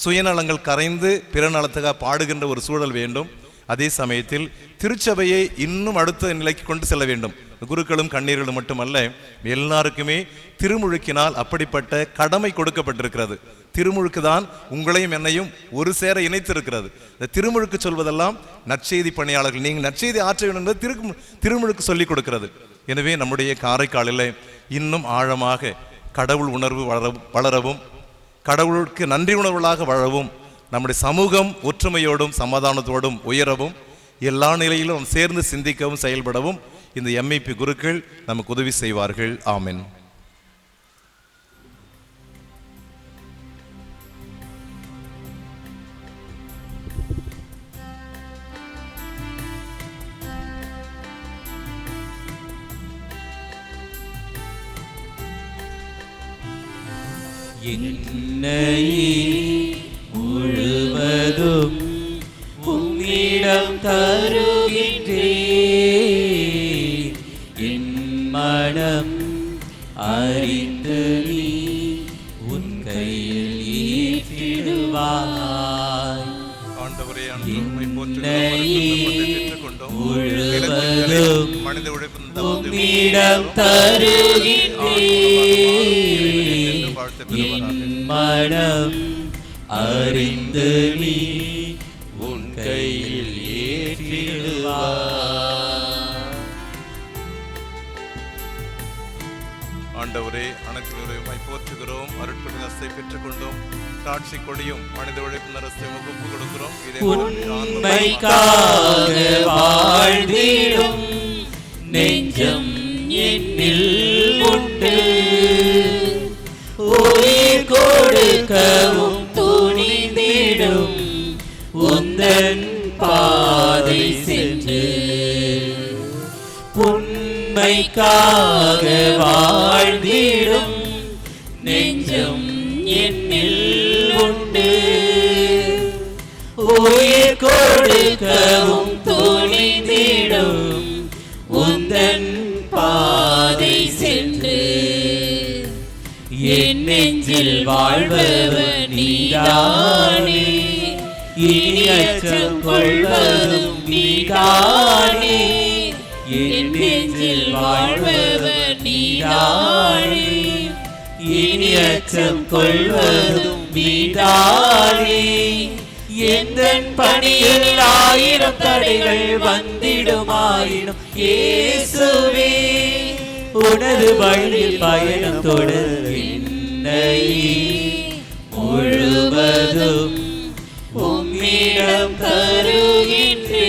சுயநலங்கள் கரைந்து பிறநலத்துக்காக பாடுகின்ற ஒரு சூழல் வேண்டும். அதே சமயத்தில் திருச்சபையை இன்னும் அடுத்த நிலைக்கு கொண்டு செல்ல வேண்டும். குருக்களும் கண்ணீர்களும் மட்டுமல்ல, எல்லாருக்குமே திருமுழுக்கினால் அப்படிப்பட்ட கடமை கொடுக்கப்பட்டிருக்கிறது. திருமுழுக்கு தான் உங்களையும் என்னையும் ஒரு சேர இணைத்திருக்கிறது. இந்த திருமுழுக்கு சொல்வதெல்லாம் நற்செய்தி பணியாளர்கள், நீங்கள் நற்செய்தி ஆற்ற வேண்டும் என்பது திருமுழுக்கு சொல்லிக் கொடுக்கிறது. எனவே நம்முடைய காரைக்காலில் இன்னும் ஆழமாக கடவுள் உணர்வு வளரவும், கடவுளுக்கு நன்றி உணர்வுகளாக வாழவும், நம்முடைய சமூகம் ஒற்றுமையோடும் சமாதானத்தோடும் உயரவும், எல்லா நிலையிலும் சேர்ந்து சிந்திக்கவும் செயல்படவும் இந்த எம்இபி குருக்கள் நமக்கு உதவி செய்வார்கள். ஆமென். என்னை முழுவதும் உம்மிடம் தருகின்றேன், என் மனம் அறிந்து நீ உன் கையில் ஏற்றிடுவாய். முழுவதும் உம்மிடம் தருகின்றேன், என் மனம் அறிந்து நீ உன் கையில் ஏற்றிடுவாய். ஆண்டவரே, அனைத்து போற்றுகிறோம், அருட்புணி ரசத்தை பெற்றுக் கொண்டோம், காட்சி கொடியும் மனித உழைப்பு ரசத்தை ஒப்பு கொடுக்கிறோம். உண்மைக்காக வாழ்ந்திடும் நெஞ்சம் என்னில் உண்டு, உயிர் கொடுக்கவும் துணிந்திடும் உந்தன் பாதை சென்று. உண்மைக்காக வாழ்ந்திடும் நெஞ்சம் என்னில் உண்டு, உயிர் கொடுக்கவும் துணிந்திடும் உந்தன் பாதை சென்று. என் நெஞ்சில் வாழ்பவன் நீதானே, இனி அச்சம் கொள்வதும் நீதானே. என் நெஞ்சில் வாழ்பவன் நீதானே, இனி அச்சம் கொள்வதும் நீதானே. எந்தன் பணியில் 1000 தடைகள் வந்திடுமாயினும் இயேசுவே, உனது வழியில் பயணம் தொடர். என்னை முழுவதும் உம்மிடம் தருகின்றேன்,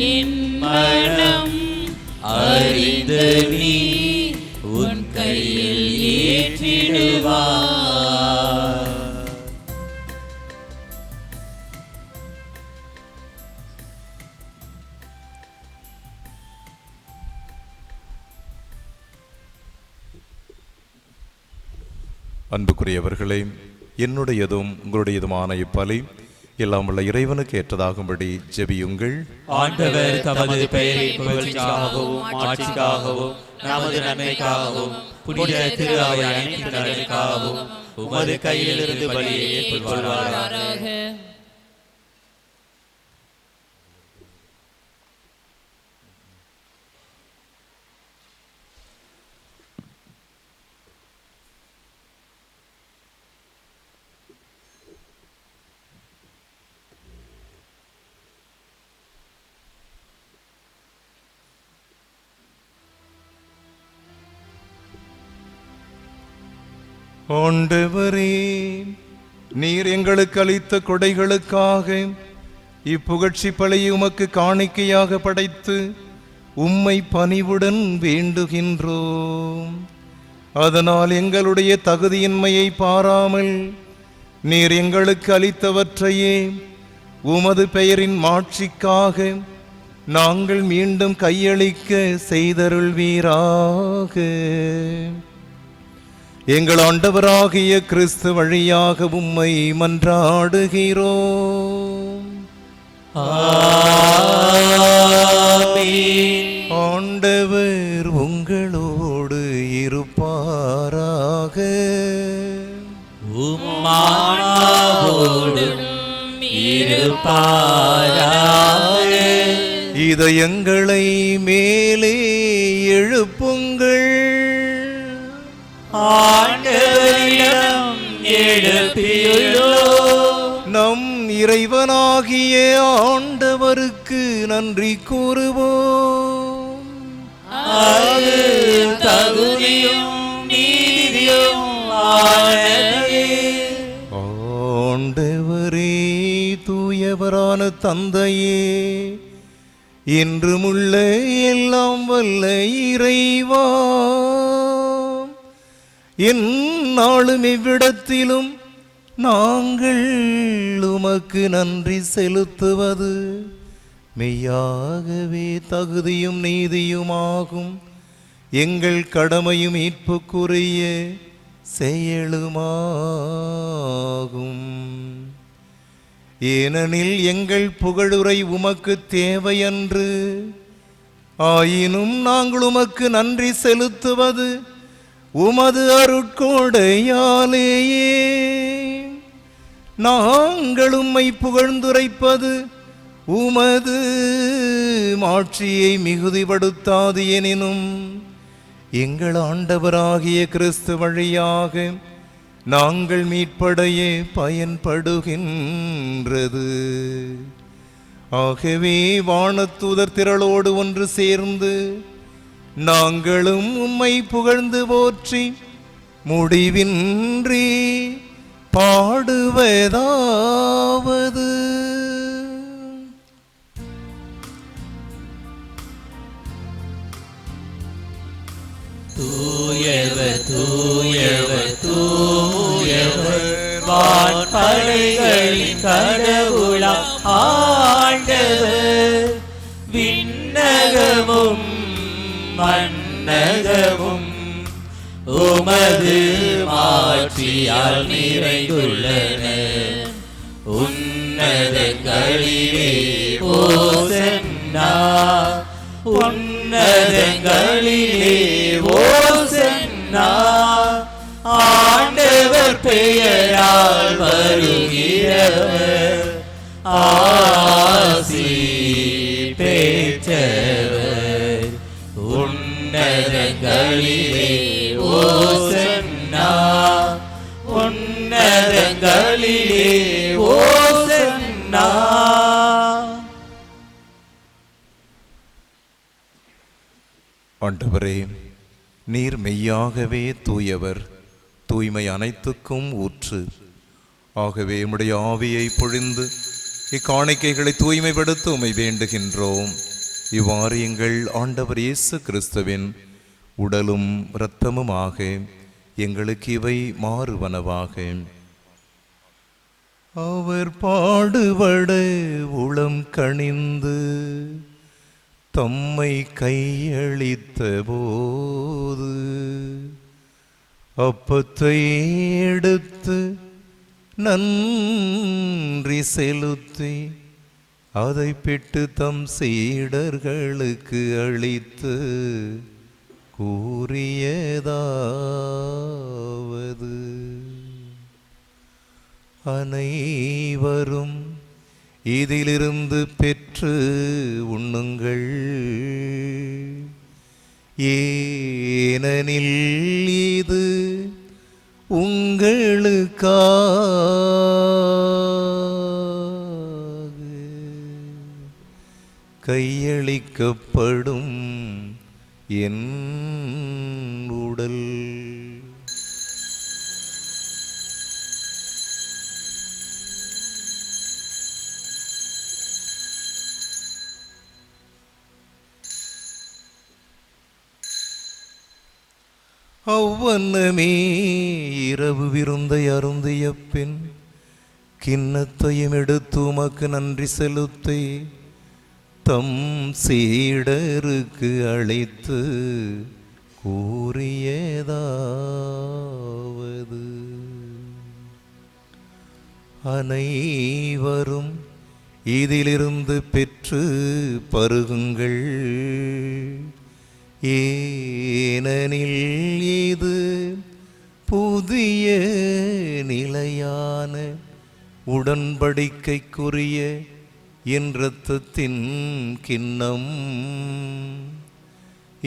என் மனம் அறிந்து நீ உன் கையில் ஏற்றிடுவாய். அன்புக்குரியவர்களே, என்னுடையதும் உங்களுடையதுமான இப்பலி எல்லாம் உள்ள இறைவனுக்கு ஏற்றதாகும்படி ஜெபியுங்கள். ஆண்டவர் தமது பெயரை புகழ்ச்சிக்காகவும் ஆட்சிக்காகவும் நமது நன்மைக்காகவும் புனித திரு அவை அனைத்து நலனுக்காகவும் உமது கையிலிருந்து பலியை ஏற்றுக்கொள்வாராக. ஆண்டவரே, நீர் எங்களுக்கு அளித்த கொடைகளுக்காக இப்புகழ்ச்சி பலியை உமக்கு காணிக்கையாக படைத்து உம்மை பணிவுடன் வேண்டுகின்றோம். அதனால் எங்களுடைய தகுதியின்மையை பாராமல் நீர் எங்களுக்கு அளித்தவற்றையே உமது பெயரின் மாட்சிக்காக நாங்கள் மீண்டும் கையளிக்க செய்தருள்வீராக. எங்கள் ஆண்டவராகிய கிறிஸ்து வழியாக உம்மை மன்றாடுகிறோம். ஆண்டவர் உங்களோடு இருப்பாராக. உம்மாவோடும் இருப்பாராக. இதயங்களை மேலே எழுப்புங்கள். ஆண்டவரிடம் எழுப்பியுள்ளோம். நம் இறைவனாகிய ஆண்டவருக்கு நன்றி கூறுவோம். அது தகுதியும் நீதியும் ஆனதே. ஆண்டவரே, தூயவரான தந்தையே, என்றுமுள்ள எல்லாம் வல்ல இறைவா, எந்நாளும் இவ்விடத்திலும் நாங்கள் உமக்கு நன்றி செலுத்துவது மெய்யாகவே தகுதியும் நீதியுமாகும். எங்கள் கடமையும் மீட்புக்குரிய செயலுமாகும். ஏனெனில் எங்கள் புகழுரை உமக்கு தேவையன்று, ஆயினும் நாங்கள் உமக்கு நன்றி செலுத்துவது உமது அருட்கொடையாலேயே. நாங்கள் உம்மை புகழ்ந்துரைப்பது உமது மாட்சியை மிகுதிப்படுத்தாது. எனினும் எங்கள் ஆண்டவராகிய கிறிஸ்து வழியாக நாங்கள் மீட்படைய பயன்படுகின்றது. ஆகவே வானதூதர் திரளோடு ஒன்று சேர்ந்து நாங்களும் உம்மை புகழ்ந்து போற்றி முடிவின்றி பாடுவதாவது: தூயவர் தூயவர் தூயவர் வான்படைகளின் கடவுளாம் ஆண்டவர். விண்ணகமும் மண்ணகமும் உமது மாட்சியால் நிறைந்துள்ளன. உன்னதங்களிலே ஓசன்னா, உன்னதங்களிலே ஓசன்னா. ஆண்டவர் பெயரால் வருகிறவர் ஆசி பெற்றவர். உன்னதங்களிலே ஓசன்னா, உன்னதங்களிலே ஓசன்னா. ஆண்டவரே, நீர் மெய்யாகவே தூயவர், தூய்மை அனைத்துக்கும் ஊற்று. ஆகவே உம்முடைய ஆவியை பொழிந்து இக்காணிக்கைகளை தூய்மைப்படுத்த உம்மை வேண்டுகின்றோம். இவ்வாறு எங்கள் ஆண்டவர் இயேசு கிறிஸ்துவின் உடலும் இரத்தமுமாக எங்களுக்கு இவை மாறுவனவாக. அவர் பாடுபட உளம் கனிந்து தம்மை கையளித்த போது அப்பத்தை எடுத்து நன்றி செலுத்தி அதை பிட்டு தம் சீடர்களுக்கு அளித்து கூறியதாவது: அனைவரும் இதிலிருந்து பெற்று உண்ணுங்கள். ஏனெனில் இது உங்களுக்காக கையளிக்கப்படும் என் உடல். அவ்வண்ணமே இரவு விருந்தை அருந்திய பின் கிண்ணத்தையும் எடுத்து உமக்கு நன்றி செலுத்தி தம் சீடருக்கு அழைத்து கூறியதாவது: அனைவரும் இதிலிருந்து பெற்று பருகுங்கள், ஏனெனில் இது புதிய நிலையான உடன்படிக்கைக்குரிய என் இரத்தத்தின் கிண்ணம்.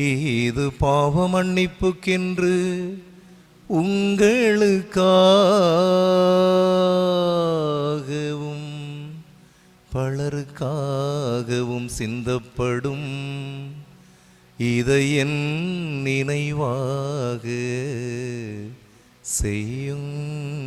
இது பாவ மன்னிப்புக்கென்று உங்களுக்காகவும் பலருக்காகவும் சிந்தப்படும். இதை என் நினைவாக செய்யுங்கள்.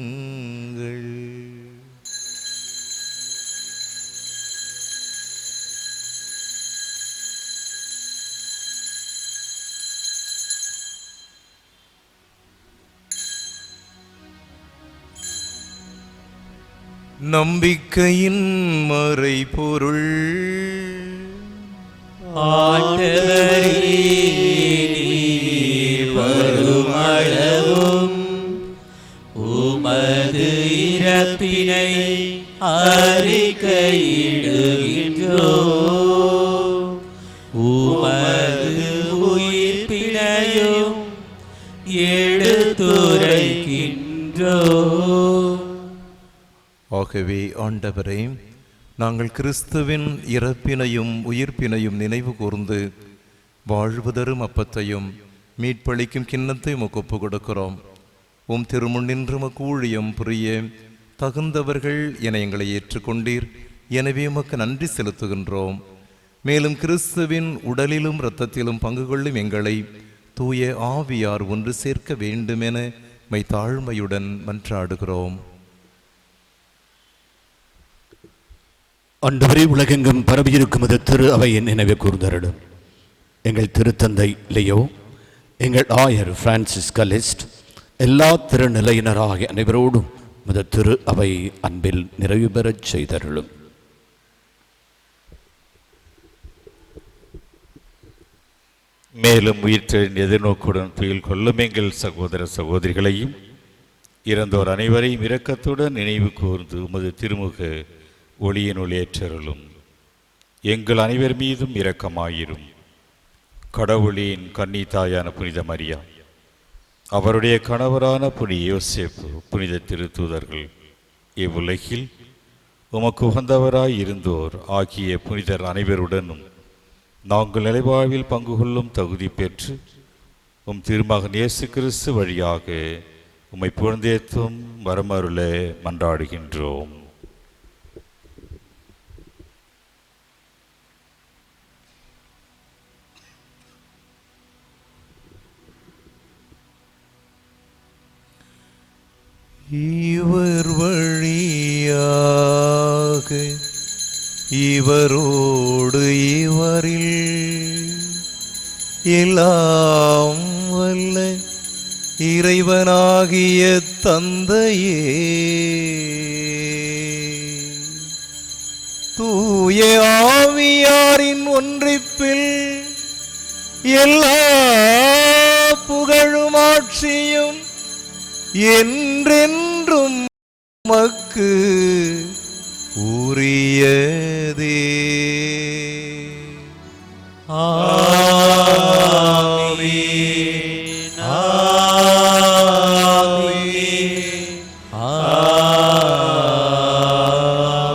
நம்பிக்கையின் மறைபொருள். ஆண்டவரே, நீர் வருமளவும் உமது இறப்பினை அறிக்கையிடுகின்றோம், உமது உயிர்ப்பினையும் எடுத்துரைக்கின்றோம். ஆகவே ஆண்டவரே, நாங்கள் கிறிஸ்துவின் இறப்பினையும் உயிர்ப்பினையும் நினைவு கூர்ந்து வாழ்வு தரும் அப்பத்தையும் மீட்பளிக்கும் கிண்ணத்தையும் ஒப்புக் கொடுக்கிறோம். உம் திருமுன்னின்று உமக்கு ஊழியம் புரிய தகுந்தவர்கள் என எங்களை ஏற்றுக்கொண்டீர். எனவே உமக்கு நன்றி செலுத்துகின்றோம். மேலும் கிறிஸ்துவின் உடலிலும் இரத்தத்திலும் பங்கு கொள்ளும் எங்களை தூய ஆவியார் ஒன்று சேர்க்க வேண்டுமென மை தாழ்மையுடன் மன்றாடுகிறோம். ஆண்டவரே, உலகெங்கும் பரவியிருக்கும் அது திரு அவையின் நினைவு கூர்ந்தருடும். எங்கள் திருத்தந்தை லியோ, எங்கள் ஆயர் பிரான்சிஸ் கலிஸ்ட், எல்லா திருநிலையினராகிய அனைவரோடும் மது திரு அவை அன்பில் நிறைவு பெறச் செய்தருளும். மேலும் உயிர்த்தெழுந்த எதிர்நோக்குடன் துயில் கொள்ளும் எங்கள் சகோதர சகோதரிகளையும் இறந்தோர் அனைவரையும் இரக்கத்துடன் நினைவு கூர்ந்து உமது திருமுக ஒளியின் ஒளியேற்றருளும். எங்கள் அனைவர் மீதும் இரக்கமாயிரும். கடவுளின் கன்னி தாயான புனித மரியா, அவருடைய கணவரான புனித யோசேப்பு, புனித திருத்தூதர்கள், இவ்வுலகில் உமக்கு உகந்தவராய் இருந்தோர் ஆகிய புனிதர் அனைவருடனும் நாங்கள் நிலைவாழ்வில் பங்கு கொள்ளும் தகுதி பெற்று உம் திருமகன் இயேசு கிறிஸ்து வழியாக உம்மை புகழ்ந்தேத்தும் வரமருள மன்றாடுகின்றோம். இவர் வழியாக இவரோடு இவரில் எல்லாம் வல்ல இறைவனாகிய தந்தையே, தூய ஆவியாரின் ஒன்றிப்பில் எல்லா புகழும் ஆட்சியும் என்றென்றும் மக்கு உரியதே. ஆமென், ஆமென்,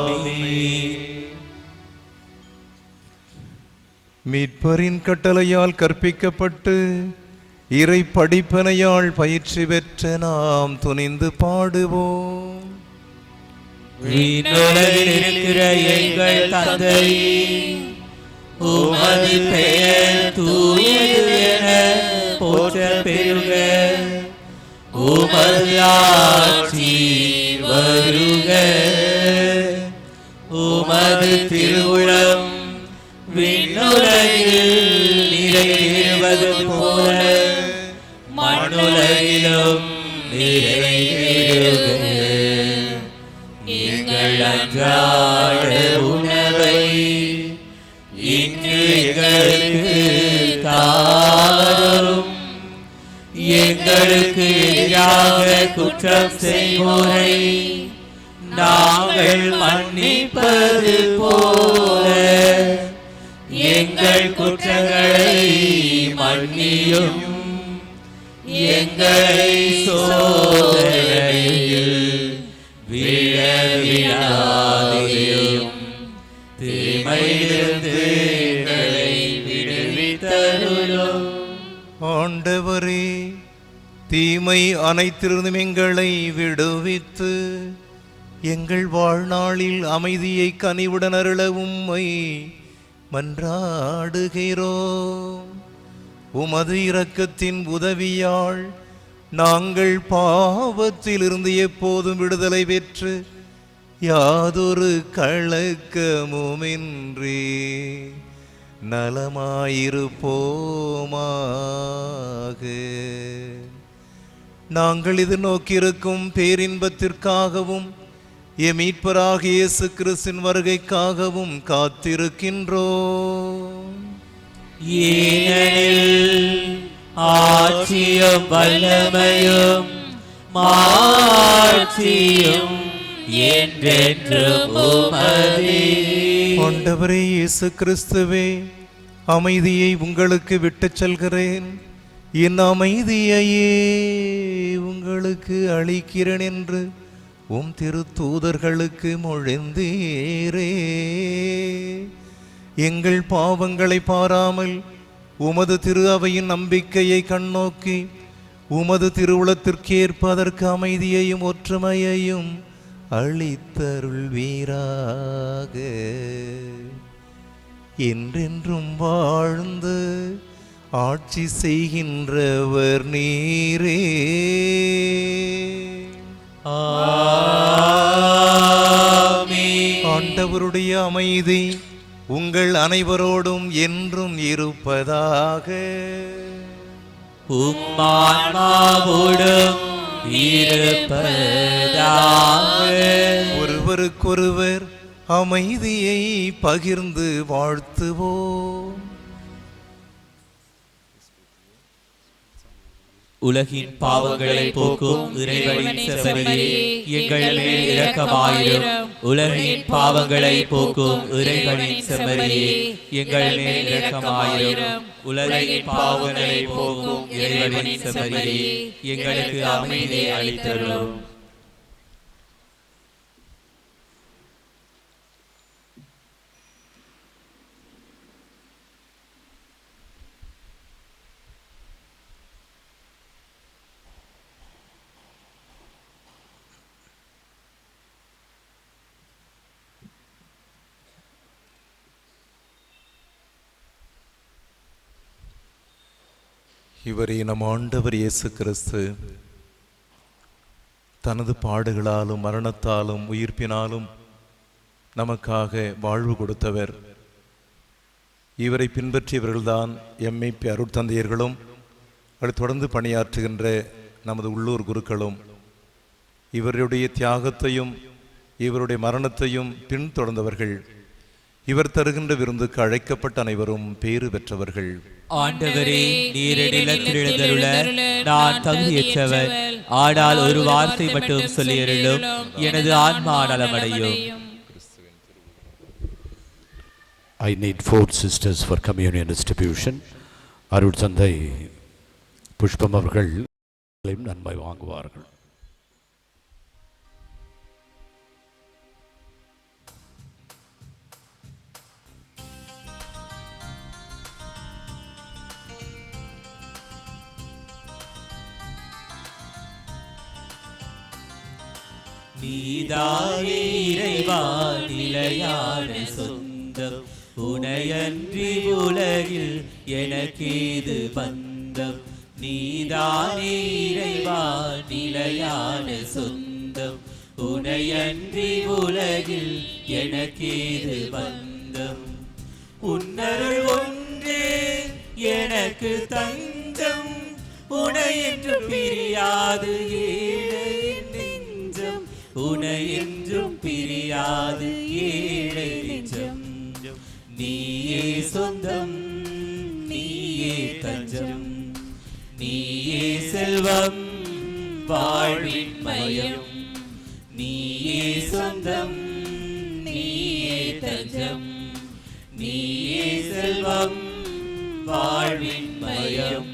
ஆமென். மீட்பரின் கட்டளையால் கற்பிக்கப்பட்டு இறை படிப்பனையால் பயிற்சி பெற்ற நாம் துணிந்து பாடுவோம். விண்ணுலகில் இருக்கிற எங்கள் தந்தை, உமது பெயர் தூயது என போற்ற பெறுக. உமது ஆட்சி வருக. உமது திருவுளம் விண்ணுலகில் நிறைவேறுவது போல மண்ணுலகிலும் நிறைவேறுக. எங்கள் அன்றாட உணவை இன்று எங்களுக்கு தாரும். எங்களுக்கு எதிராக குற்றம் செய்வோரை நாங்கள் மன்னிப்பது போல எங்கள் குற்றங்களை மன்னியும். எங்களை சோதனையில் விழவிடாதேயும். தீமையிலிருந்து எங்களை விடுவித்தருளும். ஆண்டவரே, தீமை அனைத்திலிருந்தும் எங்களை விடுவித்து எங்கள் வாழ்நாளில் அமைதியை கனிவுடன் அருள உம்மை மன்றாடுகிறோம். உமது இரக்கத்தின் உதவியால் நாங்கள் பாவத்திலிருந்து எப்போதும் விடுதலை பெற்று யாதொரு கலக்கமுமின்றி நலமாயிருப்போமாக. நாங்கள் இது நோக்கியிருக்கும் பேரின்பத்திற்காகவும் எம் மீட்பராகிய இயேசு கிறிஸ்துவின் வருகைக்காகவும் காத்திருக்கின்றோம். ஏனெனில் ஆட்சியும் வல்லமையும் மாட்சியும் என்றென்றும் உமதே. ஆண்டவரே இயேசு கிறிஸ்துவே, அமைதியை உங்களுக்கு விட்டுச் செல்கிறேன், என் அமைதியையே உங்களுக்கு அளிக்கிறேன் என்று உம் திருத்தூதர்களுக்கு மொழிந்தீரே. எங்கள் பாவங்களை பாராமல் உமது திரு அவையின் நம்பிக்கையை கண்ணோக்கி உமது திருவுளத்திற்கேற்ப அதற்கு அமைதியையும் ஒற்றுமையையும் அளித்தருள்வீராக. என்றென்றும் வாழ்ந்து ஆட்சி செய்கின்றவர் நீரே. ஆண்டவருடைய அமைதி உங்கள் அனைவரோடும் என்றும் இருப்பதாக. உம்மான்மாவோடும் இருப்பதாக. ஒருவருக்கொருவர் அமைதியை பகிர்ந்து வாழ்த்துவோம். உலகின் பாவங்களை போக்கும் இறைவனின் செம்மறியே, எங்கள் மேல் இரக்கமாயிரும். உலகின் பாவங்களை போக்கும் இறைவனின் செம்மறியே, எங்கள் மேல் இரக்கமாயிரும். உலகின் பாவங்களை போக்கும் இறைவனின் செம்மறியே, எங்களுக்கு அமைதியை அளித்தருளும். இவரே நம் ஆண்டவர் இயேசு கிறிஸ்து தனது பாடுகளாலும் மரணத்தாலும் உயிர்ப்பினாலும் நமக்காக வாழ்வு கொடுத்தவர். இவரை பின்பற்றியவர்கள்தான் எம்ஐபி அருட்தந்தையர்களும் அவர் தொடர்ந்து பணியாற்றுகின்ற நமது உள்ளூர் குருக்களும். இவருடைய தியாகத்தையும் இவருடைய மரணத்தையும் பின்தொடர்ந்தவர்கள். இவர் தருகின்ற விருந்துக்கு அழைக்கப்பட்ட அனைவரும் பேறு பெற்றவர்கள். ஆண்டவரே, நீரிடத்தில் எழுந்தருள நான் தகுதியற்றவர். ஆனால் ஒரு வார்த்தை மட்டும் சொல்லியருளும், எனது ஆன்மா நலமடையும். I need 4 sisters for communion distribution. அருட்தந்தை புஷ்பம் அவர்கள் நன்மை வாங்குவார்கள். நீதானே இறைவா நிலையான சொந்தம், உனையன்றி உலகில் எனக்கேது பந்தம். நீதானே இறைவா நிலையான சொந்தம், உனையன்றி உலகில் எனக்கேது பந்தம். உன்னருள் ஒன்றே எனக்கு தஞ்சம், உனை என்றும் பிரியாது ஏழையின் நெஞ்சம், உனை என்றும் பிரியாது ஏழை நெஞ்சம். நீயே சொந்தம், நீயே தஞ்சம், நீயே செல்வம் வாழ்வின் மையம். நீயே சொந்தம், நீயே தஞ்சம், நீயே செல்வம் வாழ்வின் மையம்.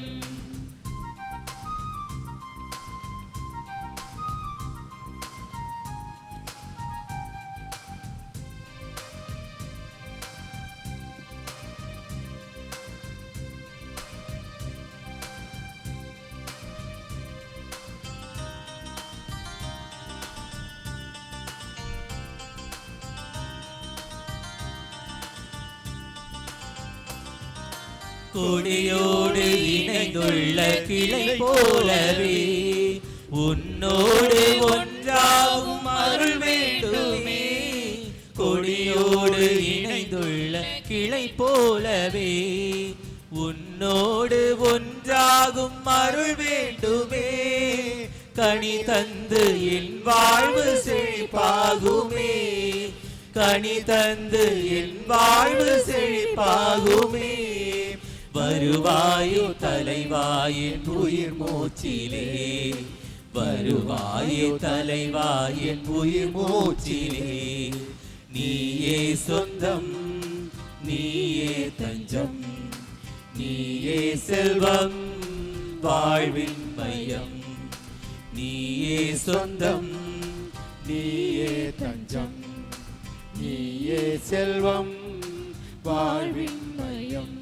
கொடியோடு இணைந்துள்ள கிளை போலவே உன்னோடு ஒன்றாகும் அருள் வேண்டுமே. கொடியோடு இணைந்துள்ள கிளை போலவே உன்னோடு ஒன்றாகும் அருள் வேண்டுமே. கனி தந்து என் வாழ்வு செழிப்பாகுமே, கனி தந்து என் வாழ்வு செழிப்பாகுமே. வருவாயோ தலைவாயின் உயிர் மூச்சிலே, வருவாயோ தலைவாயின் உயிர் மூச்சிலே. நீயே சொந்தம், நீயே தஞ்சம், நீயே செல்வம் வாழ்வின் மையம். நீயே சொந்தம், நீயே தஞ்சம், நீயே செல்வம் வாழ்வின் மையம்.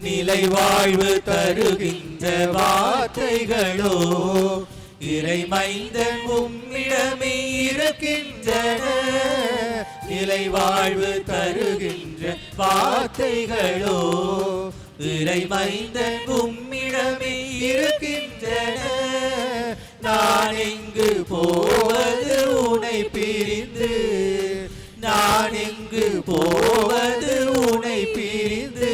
நிலை வாழ்வு தருகின்ற வார்த்தைகளோ இறைமைந்தன் உம்மிடமே இருக்கின்றன. நிலை வாழ்வு தருகின்ற வார்த்தைகளோ இறைமைந்தன் உம்மிடமே இருக்கின்றன. நான் எங்கு போவது உனை பிரிந்து, நான் எங்கு போவது உனை பிரிந்து.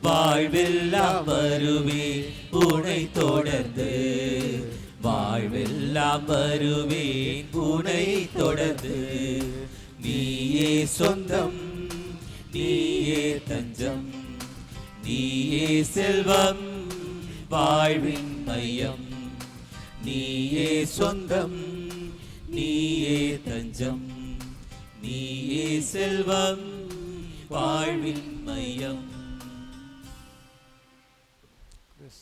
வாழ்வெல்லாம் வருவேன் உனை தொடர்ந்து, வாழ்வெல்லாம் வருவேன் உனை தொடர்ந்து. நீயே சொந்தம், நீயே தஞ்சம், நீயே செல்வம் வாழ்வின் மையம். நீயே சொந்தம், நீயே தஞ்சம், நீயே செல்வம் வாழ்வின் மையம்.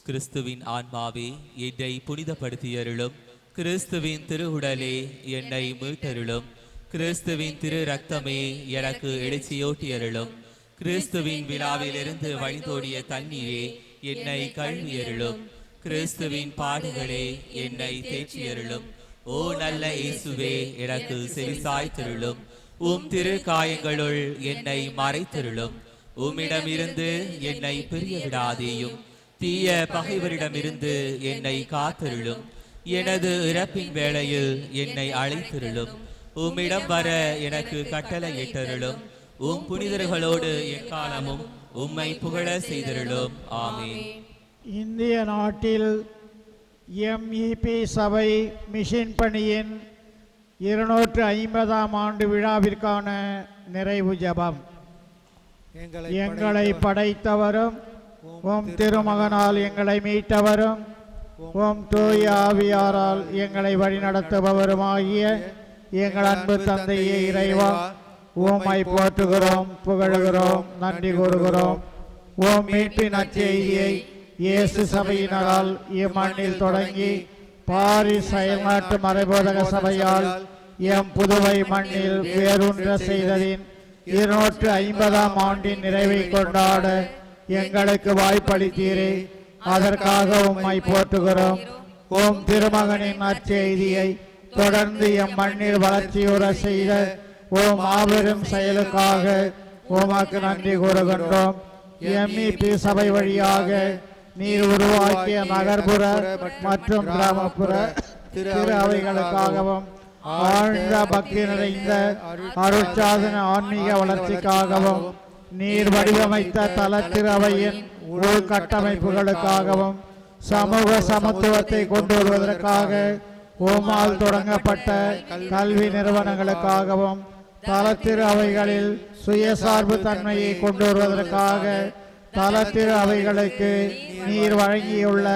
கிறிஸ்துவின் ஆன்மாவே என்னை புனிதப்படுத்தியருளும், கிறிஸ்துவின் திருவுடலே என்னை மீட்டருளும், கிறிஸ்துவின் திரு ரத்தமே எனக்கு எழுச்சியோட்டியருளும், கிறிஸ்துவின் விழாவிலிருந்து வழிந்தோடிய தண்ணீரே என்னை கழுவியருளும், கிறிஸ்துவின் பாடுகளே என்னை தேற்றியருளும். ஓ நல்ல இயேசுவே எனக்கு செவிசாய்த்தருளும், உம் திரு காயங்களுள் என்னை மறைத்தருளும். உம்மிடமிருந்து என்னை பிரிய விடாதேயும், தீய பகைவரிடமிருந்து என்னை காத்தருளும். எனது இறப்பின் வேளையில் என்னை அழைத்தருளும், உம்மிடம் வர எனக்கு கட்டளையிட்டருளும். உம் புனிதர்களோடு எக்காலமும் உம்மை புகழ செய்தருளும். ஆமென். இந்திய நாட்டில் எம்இபி சபை மிஷன் பணியின் 250ஆம் ஆண்டு விழாவிற்கான நிறைவு ஜெபம். எங்களை படைத்தவரும் உம் திருமகனால் எங்களை மீட்டவரும் உம் தூய ஆவியாரால் எங்களை வழிநடத்துபவருமாகிய எங்கள் அன்பு தந்தையே இறைவா, உம்மை போற்றுகிறோம், புகழுகிறோம், நன்றி கூறுகிறோம். உம் மீட்பின் நற்செய்தியை இயேசு சபையினரால் இம்மண்ணில் தொடங்கி பாரிஸ் செயல்நாட்டு மறைபோதக சபையால் எம் புதுவை மண்ணில் வேரூன்ற செய்ததின் 250ஆம் ஆண்டின் நிறைவை கொண்டாட எங்களுக்கு வாய்ப்பளித்தீரே. அதற்காக உம்மை போற்றுகிறோம். உம் திருமகனின் நற்செய்தியை தொடர்ந்து எம் மண்ணில் வளர்ச்சியுற செய்த உம் மாபெரும் செயலுக்காக உமக்கு நன்றி கூறுகின்றோம். MEP சபை வழியாக நீர் உருவாக்கிய நகர்ப்புற மற்றும் கிராமப்புற திரு அவைகளுக்காகவும் ஆழ்ந்த பக்தி நிறைந்த அருட்சாதன ஆன்மீக வளர்ச்சிக்காகவும் நீர் வடிவமைத்த தல திரு அவையின் உள்கட்டமைப்புகளுக்காகவும் சமூக சமத்துவத்தை கொண்டு வருவதற்காக உம்மால் தொடங்கப்பட்ட கல்வி நிறுவனங்களுக்காகவும் தலத்திரு அவைகளில் சுயசார்பு தன்மையை கொண்டு வருவதற்காக தலத்திரு அவைகளுக்கு நீர் வழங்கியுள்ள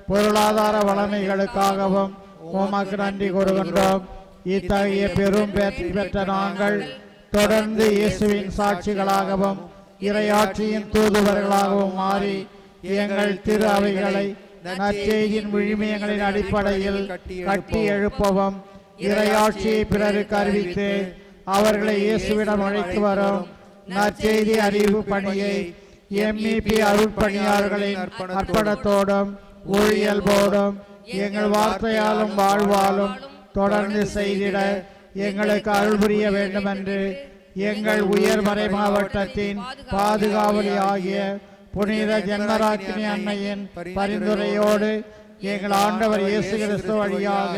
பொருளாதார வளமைகளுக்காகவும் உமக்கு நன்றி கூறுகின்றோம். இத்தகைய பெரும் வெற்றி பெற்ற நாங்கள் தொடர்ந்து இயேசுவின் சாட்சிகளாகவும் இறையாட்சியின் தூதுவர்களாகவும் மாறி எங்கள் திரு அவைகளை நற்செய்தியின் விழுமியங்களின் அடிப்படையில் கட்டி எழுப்பவும் இறையாட்சியை பிறருக்கு அறிவித்து அவர்களை இயேசுவிடம் அழைத்து வரும் நற்செய்தி அறிவு பணியை MEP அருட்பணியாளர்களின் அர்ப்பணத்தோடும் ஊழியல்போடும் எங்கள் வார்த்தையாலும் வாழ்வாலும் தொடர்ந்து செய்திட எங்களுக்கு அருள் புரிய வேண்டும் என்று எங்கள் உயர்மறை மாவட்டத்தின் பாதுகாவலி ஆகிய புனித ஜென்மராக்கினி அன்னையின் பரிந்துரையோடு எங்கள் ஆண்டவர் இயேசு கிறிஸ்து வழியாக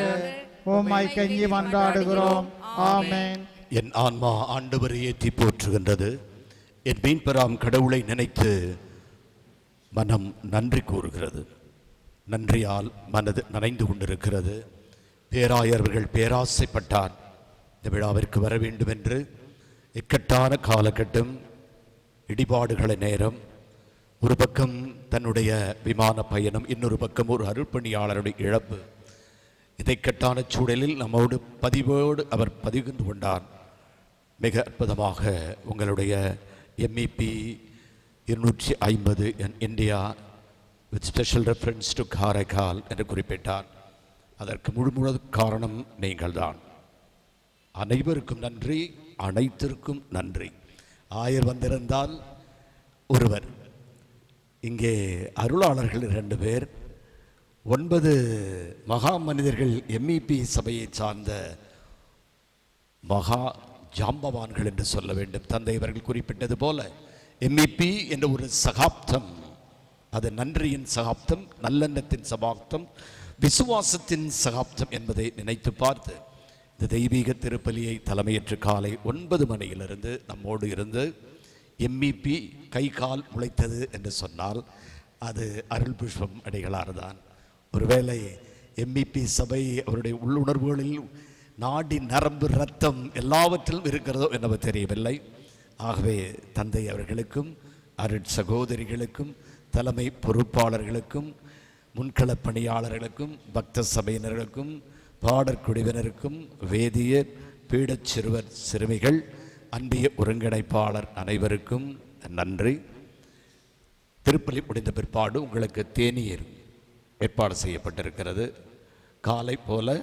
உம்மை கெஞ்சி மன்றாடுகிறோம். ஆமென். என் ஆன்மா ஆண்டவரை ஏற்றி போற்றுகின்றது. என் மீன்பெறாம் கடவுளை நினைத்து மனம் நன்றி கூறுகிறது. நன்றியால் மனது நனைந்து கொண்டிருக்கிறது. பேராயர்கள் பேராசைப்பட்டார் இந்த விழாவிற்கு வர வேண்டும் என்று. இக்கட்டான காலகட்டம், இடிபாடுகள நேரம், ஒரு பக்கம் தன்னுடைய விமான பயணம், இன்னொரு பக்கம் ஒரு அருட்பணியாளருடைய இழப்பு. இதைக்கட்டான சூழலில் நம்மோடு பதிவோடு அவர் பதிவு கொண்டார். மிக அற்புதமாக உங்களுடைய MEP 250 India with special reference to Karaikal என்று குறிப்பிட்டார். அதற்கு முழு காரணம் நீங்கள்தான். அனைவருக்கும் நன்றி, அனைத்திற்கும் நன்றி. ஆயர் வந்திருந்தால் ஒருவர், இங்கே அருளாளர்கள் 2 பேர், 9 மகா மனிதர்கள் MEP சபையை சார்ந்த மகா ஜாம்பவான்கள் என்று சொல்ல வேண்டும். தந்தை அவர்கள் குறிப்பிட்டது போல MEP என்ற ஒரு சகாப்தம், அது நன்றியின் சகாப்தம், நல்லெண்ணத்தின் சகாப்தம், விசுவாசத்தின் சகாப்தம் என்பதை நினைத்து பார்த்து இந்த தெய்வீக திருப்பலியை தலைமையேற்று காலை 9 மணியிலிருந்து நம்மோடு இருந்து MEP கை கால் முளைத்தது என்று சொன்னால் அது அருள் புஷ்பம் அடிகளார் தான். ஒருவேளை MEP சபை அவருடைய உள்ளுணர்வுகளில் நாடி நரம்பு ரத்தம் எல்லாவற்றிலும் இருக்கிறதோ என்னவோ தெரியவில்லை. ஆகவே தந்தை அவர்களுக்கும் அருட் சகோதரிகளுக்கும் தலைமை பொறுப்பாளர்களுக்கும் முன்களப் பணியாளர்களுக்கும் பக்த சபையினர்களுக்கும் பாடற்குழுவினருக்கும் வேதியர் பீடச் சிறுவர் சிறுமிகள் அன்பிய ஒருங்கிணைப்பாளர் அனைவருக்கும் நன்றி. திருப்பலி முடிந்த பிற்பாடு உங்களுக்கு தேநீர் ஏற்பாடு செய்யப்பட்டிருக்கிறது. காலை போல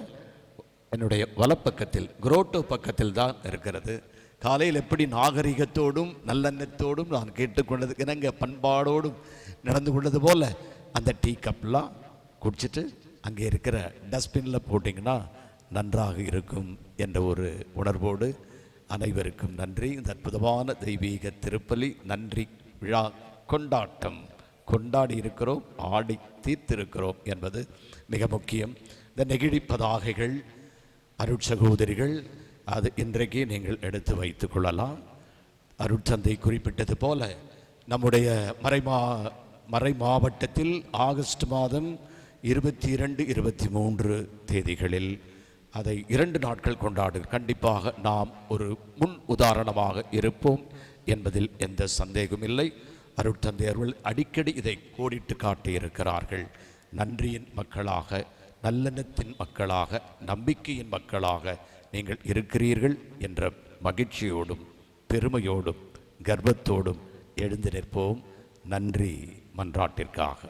என்னுடைய வலப்பக்கத்தில் குரோட்டோ பக்கத்தில் தான் இருக்கிறது. காலையில் எப்படி நாகரிகத்தோடும் நல்லெண்ணத்தோடும் நான் கேட்டுக்கொண்டது இணங்க பண்பாடோடும் நடந்து கொண்டது போல அந்த டீ கப்லாம் குடிச்சிட்டு அங்கே இருக்கிற டஸ்ட்பினில் போட்டிங்கன்னா நன்றாக இருக்கும் என்ற ஒரு உணர்வோடு அனைவருக்கும் நன்றி. இந்த அற்புதமான தெய்வீக திருப்பலி நன்றி விழா கொண்டாட்டம் கொண்டாடி இருக்கிறோம், ஆடி தீர்த்திருக்கிறோம் என்பது மிக முக்கியம். இந்த நெகிழி பதாகைகள் அருட்சகோதரிகள் அது இன்றைக்கு நீங்கள் எடுத்து வைத்து கொள்ளலாம். அருட்சந்தை குறிப்பிட்டது போல நம்முடைய மறை மாவட்டத்தில் ஆகஸ்ட் மாதம் 22, 23 தேதிகளில் அதை 2 நாட்கள் கொண்டாடு கண்டிப்பாக நாம் ஒரு முன் உதாரணமாக இருப்போம் என்பதில் எந்த சந்தேகமும் இல்லை. அருட்தந்தையர்கள் அடிக்கடி இதை கோடிட்டு காட்டியிருக்கிறார்கள். நன்றியின் மக்களாக, நல்லெண்ணத்தின் மக்களாக, நம்பிக்கையின் மக்களாக நீங்கள் இருக்கிறீர்கள் என்ற மகிழ்ச்சியோடும் பெருமையோடும் கர்வத்தோடும் எழுந்து நிற்போம். நன்றி மன்றாட்டிற்காக.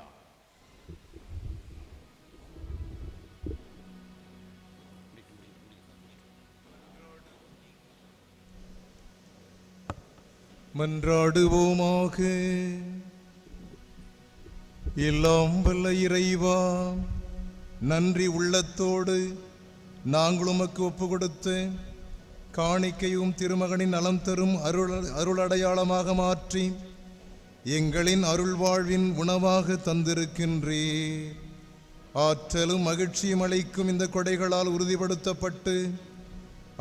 மன்றாடுவோமாக. எல்லாம் வல்ல இறைவா, நன்றி உள்ளத்தோடு நாங்கள் உமக்கு ஒப்பு கொடுத்து காணிக்கையும் திருமகனின் நலம் தரும் அருளடையாளமாக மாற்றி எங்களின் அருள் வாழ்வின் உணவாக தந்திருக்கின்றீர். ஆற்றலும் மகிழ்ச்சியும் அளிக்கும் இந்த கொடைகளால் உறுதிப்படுத்தப்பட்டு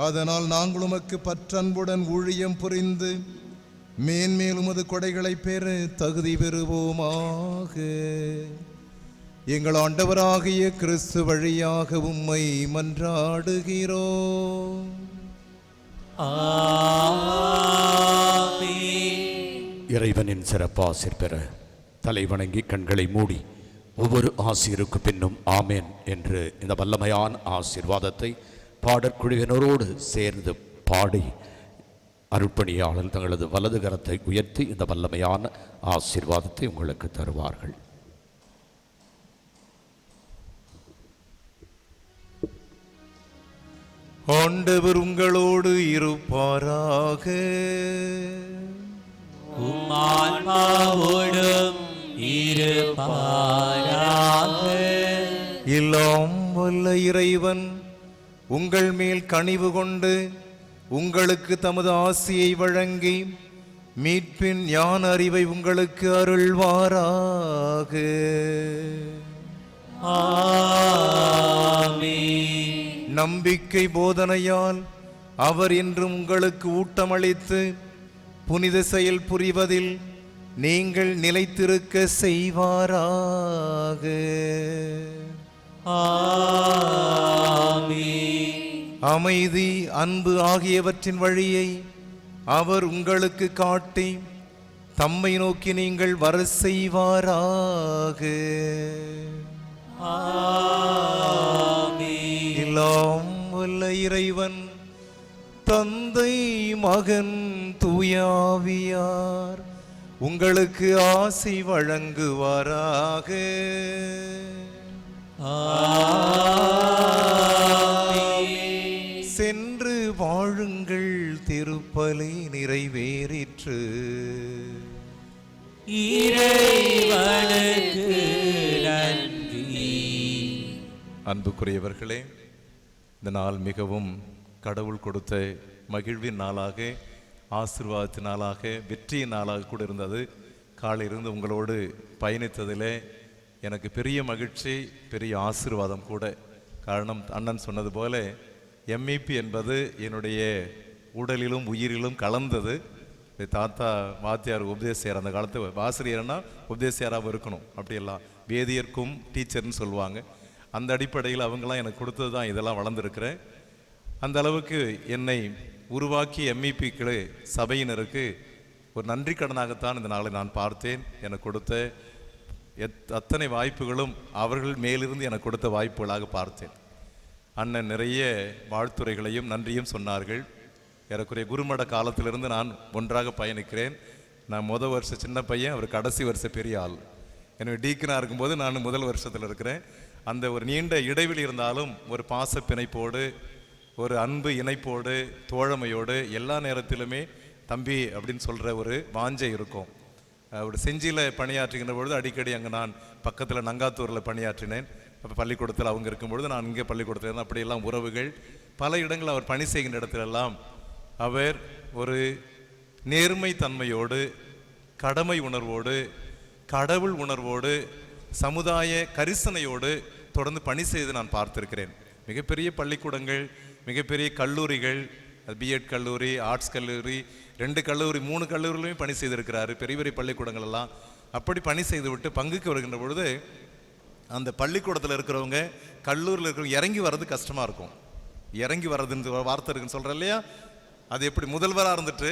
அதனால் நாங்கள் உமக்கு பற்றன்புடன் ஊழியம் புரிந்து மேன்மேல் உமது கொடைகளை பெற தகுதி பெறுவோமாக. எங்கள் ஆண்டவராகிய கிறிஸ்து வழியாக உம்மை மன்றாடுகிறோம். இறைவனின் சிறப்பாசிர் பெற தலைவணங்கி கண்களை மூடி ஒவ்வொரு ஆசிரியருக்கு பின்னும் ஆமேன் என்று இந்த வல்லமையான ஆசீர்வாதத்தை பாடற்குழுவினரோடு சேர்ந்து பாடி அருட்பணியாளர் தங்களது வலது கரத்தை உயர்த்தி இந்த வல்லமையான ஆசீர்வாதத்தை உங்களுக்கு தருவார்கள். ஆண்டவர் உங்களோடு இருப்பாராக. உம்மான்மாவோடும் இருப்பாராக. எல்லாம் வல்ல இறைவன் உங்கள் மேல் கனிவு கொண்டு உங்களுக்கு தமது ஆசியை வழங்கி மீட்பின் ஞான அறிவை உங்களுக்கு அருள்வாராக. நம்பிக்கை போதனையால் அவர் இன்று உங்களுக்கு ஊட்டமளித்து புனித செயல் புரிவதில் நீங்கள் நிலைத்திருக்க செய்வாராக. அமைதி, அன்பு ஆகியவற்றின் வழியை அவர் உங்களுக்கு காட்டி தம்மை நோக்கி நீங்கள் வர செய்வாராக. எல்லாம் வல்ல இறைவன் தந்தை, மகன், தூயாவியார் உங்களுக்கு ஆசி வழங்குவாராக. சென்று வாழுங்கள், திருப்பலி நிறைவேறிற்று. இறைவனுக்கு நன்றி. அன்புக்குரியவர்களே, இந்த நாள் மிகவும் கடவுள் கொடுத்த மகிழ்வின் நாளாக, ஆசீர்வாதத்தின் நாளாக, வெற்றியின் நாளாக கூட இருந்தது. காலையிலிருந்து உங்களோடு பயணித்ததில் எனக்கு பெரிய மகிழ்ச்சி, பெரிய ஆசீர்வாதம் கூட. காரணம், அண்ணன் சொன்னது போல எம்இபி என்பது என்னுடைய உடலிலும் உயிரிலும் கலந்தது. தாத்தா வாத்தியார் உபதேசியார், அந்த காலத்து ஆசிரியர்னா உபதேசியாராகவும் இருக்கணும், அப்படியெல்லாம் வேதியர்க்கும் டீச்சர்னு சொல்லுவாங்க. அந்த அடிப்படையில் அவங்களாம் எனக்கு கொடுத்தது தான் இதெல்லாம் வளர்ந்துருக்கிறேன். அந்த அளவுக்கு என்னை உருவாக்கி எம்இபிக்களே சபையினருக்கு ஒரு நன்றி கடனாகத்தான் இந்த நாளை நான் பார்த்தேன். எனக்கு கொடுத்த அத்தனை வாய்ப்புகளும் அவர்கள் மேலிருந்து எனக்கு கொடுத்த வாய்ப்புகளாக பார்த்தேன். அண்ணன் நிறைய வாழ்த்துறைகளையும் நன்றியும் சொன்னார்கள். ஏறக்குறைய குருமட காலத்திலிருந்து நான் ஒன்றாக பயணிக்கிறேன். நான் முதல் வருஷம் சின்ன பையன், அவர் கடைசி வருஷம் பெரிய ஆள். எனவே டீக்கனாக இருக்கும்போது நான் முதல் வருஷத்தில் இருக்கிறேன். அந்த ஒரு நீண்ட இடைவெளி இருந்தாலும் ஒரு பாச பிணைப்போடு, ஒரு அன்பு இணைப்போடு, தோழமையோடு எல்லா நேரத்திலுமே தம்பி அப்படின்னு சொல்கிற ஒரு வாஞ்சை இருக்கும். ஒரு செஞ்சியில் பணியாற்றுகின்ற பொழுது அடிக்கடி அங்கே நான் பக்கத்தில் நங்காத்தூரில் பணியாற்றினேன். அப்போ பள்ளிக்கூடத்தில் அவங்க இருக்கும்பொழுது நான் இங்கே பள்ளிக்கூடத்தில் இருந்தேன். அப்படியெல்லாம் உறவுகள் பல இடங்கள் அவர் பணி செய்கின்ற இடத்திலெல்லாம் அவர் ஒரு நேர்மை தன்மையோடு, கடமை உணர்வோடு, கடவுள் உணர்வோடு, சமுதாய கரிசனையோடு தொடர்ந்து பணி செய்து நான் பார்த்திருக்கிறேன். மிகப்பெரிய பள்ளிக்கூடங்கள், மிகப்பெரிய கல்லூரிகள், பிஎட் கல்லூரி, ஆர்ட்ஸ் கல்லூரி, 2 கல்லூரி 3 கல்லூரிலையும் பணி செய்திருக்கிறாரு. பெரிய பெரிய பள்ளிக்கூடங்கள் எல்லாம் அப்படி பணி செய்து விட்டு பங்குக்கு வருகின்ற பொழுது அந்த பள்ளிக்கூடத்தில் இருக்கிறவங்க, கல்லூரியில் இருக்கிறவங்க இறங்கி வர்றது கஷ்டமாக இருக்கும். இறங்கி வர்றதுன்னு வார்த்தை இருக்குன்னு சொல்கிறேன் இல்லையா, அது எப்படி முதல்வராக இருந்துட்டு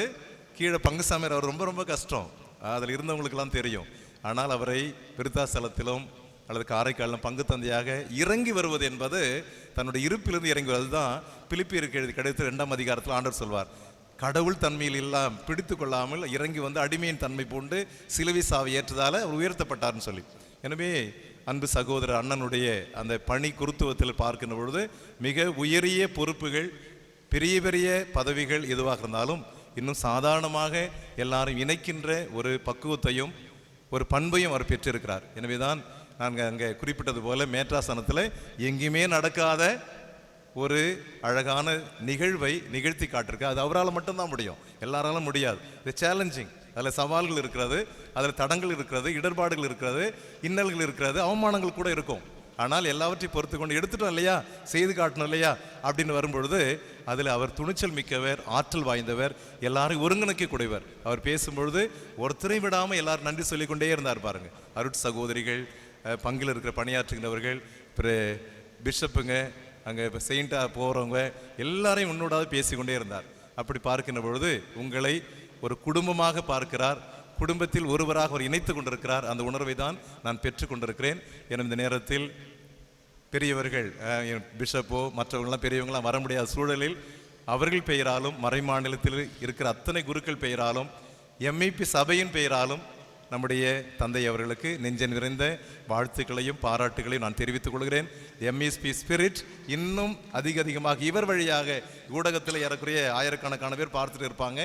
கீழே பங்குசாமியார் அவர் ரொம்ப ரொம்ப கஷ்டம். அதில் இருந்தவங்களுக்கெல்லாம் தெரியும். ஆனால் அவரை விருத்தாசலத்திலும் அல்லது காரைக்காலிலும் பங்கு தந்தையாக இறங்கி வருவது என்பது தன்னுடைய இருப்பிலிருந்து இறங்கி வருவது தான். பிலிப்பியருக்கு எழுதி கிடைத்த 2ஆம் அதிகாரத்தில் ஆண்டவர் சொல்வார், கடவுள் தன்மையில் எல்லாம் பிடித்து கொள்ளாமல் இறங்கி வந்து அடிமையின் தன்மை பூண்டு சிலுவை சாவை ஏற்றதால் அவர் உயர்த்தப்பட்டார்னு சொல்லி. எனவே அன்பு சகோதரர் அண்ணனுடைய அந்த பணி குருத்துவத்தில் பார்க்கின்ற பொழுது மிக உயரிய பொறுப்புகள், பெரிய பெரிய பதவிகள் எதுவாக இருந்தாலும் இன்னும் சாதாரணமாக எல்லாரும் இணைக்கின்ற ஒரு பக்குவத்தையும் ஒரு பண்பையும் அவர் பெற்றிருக்கிறார். எனவே தான் நான் அங்கே குறிப்பிட்டது போல மேற்றாசனத்தில் எங்கேயுமே நடக்காத ஒரு அழகான நிகழ்வை நிகழ்த்தி காட்டிருக்கு. அது அவரால் மட்டும்தான் முடியும், எல்லாராலும் முடியாது. இது சேலஞ்சிங், அதில் சவால்கள் இருக்கிறது, அதில் தடங்கள் இருக்கிறது, இடர்பாடுகள் இருக்கிறது, இன்னல்கள் இருக்கிறது, அவமானங்கள் கூட இருக்கும். ஆனால் எல்லாவற்றையும் பொறுத்து கொண்டு எடுத்துட்டோம் இல்லையா, செய்து காட்டணும் இல்லையா அப்படின்னு வரும்பொழுது அதில் அவர் துணிச்சல் மிக்கவர், ஆற்றல் வாய்ந்தவர், எல்லாரும் ஒருங்கிணைக்கக்கூடியவர். அவர் பேசும்பொழுது ஒருத்தரை விடாமல் எல்லாரும் நன்றி சொல்லிக்கொண்டே இருந்தார் பாருங்க. அருட் சகோதரிகள், பங்கில் இருக்கிற பணியாற்றுகிறவர்கள், பிஷப்புங்க, அங்கே செயின்ட்டாக போகிறவங்க எல்லாரையும் முன்னோடாவது பேசிக்கொண்டே இருந்தார். அப்படி பார்க்கின்ற பொழுது உங்களை ஒரு குடும்பமாக பார்க்கிறார், குடும்பத்தில் ஒருவராக அவர் இணைத்து கொண்டிருக்கிறார். அந்த உணர்வை தான் நான் பெற்று கொண்டிருக்கிறேன். என இந்த நேரத்தில் பெரியவர்கள், பிஷப்போ மற்றவங்களாம் பெரியவங்களாம் வர முடியாத சூழலில் அவர்கள் பெயராலும் மறை மாநிலத்தில் இருக்கிற அத்தனை குருக்கள் பெயராலும் எம்இபி சபையின் பெயராலும் நம்முடைய தந்தை அவர்களுக்கு நெஞ்ச நிறைந்த வாழ்த்துக்களையும் பாராட்டுகளையும் நான் தெரிவித்துக் கொள்கிறேன். எம்இபி ஸ்பிரிட் இன்னும் அதிகமாக இவர் வழியாக ஊடகத்தில் ஏறக்குறைய ஆயிரக்கணக்கான பேர் பார்த்துட்டு இருப்பாங்க.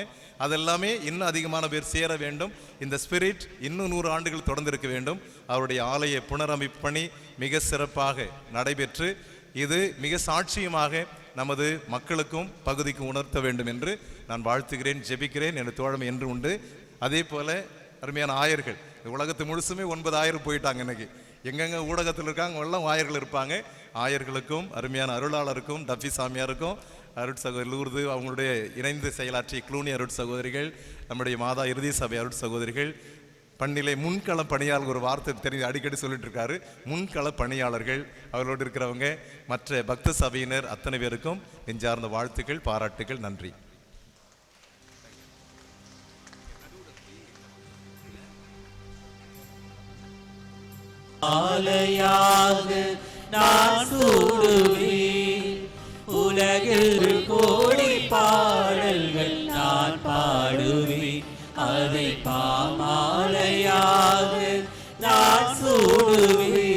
அதெல்லாமே இன்னும் அதிகமான பேர் சேர வேண்டும். இந்த ஸ்பிரிட் இன்னும் 100 ஆண்டுகள் தொடர்ந்து இருக்க வேண்டும். அவருடைய ஆலய புனரமைப்பு பணி மிக சிறப்பாக நடைபெற்று இது மிக சாட்சியமாக நமது மக்களுக்கும் பகுதிக்கும் உணர்த்த வேண்டும் என்று நான் வாழ்த்துகிறேன், ஜெபிக்கிறேன். என் தோழமை என்று உண்டு. அதே போல அருமையான ஆயர்கள், உலகத்து முழுசுமே 9,000 போயிட்டாங்க. இன்னைக்கு எங்கெங்க ஊடகத்தில் இருக்காங்க எல்லாம் ஆயர்கள் இருப்பாங்க. ஆயர்களுக்கும் அருமையான அருளாளருக்கும் டஃபி சாமியாருக்கும் அருட் சகோதரி லூர்து, அவங்களுடைய இணைந்து செயலாற்றிய க்ளூனி அருட் சகோதரிகள், நம்முடைய மாதா இறுதி சபை அருட் சகோதரிகள், பணிநிலை முன்கள பணியாளர், ஒரு வார்த்தை தெரிஞ்சு அடிக்கடி சொல்லிட்டு இருக்காரு, முன்கள பணியாளர்கள், அவர்களோடு இருக்கிறவங்க, மற்ற பக்த சபையினர் அத்தனை பேருக்கும் நெஞ்சார்ந்த வாழ்த்துக்கள், பாராட்டுகள், நன்றி. ஆலையாக நான் சூடுவேன், உலகில் கோடி பாடல்கள் நான் பாடுவேன், அதை பாமாலையாக நான் சூடுவேன்.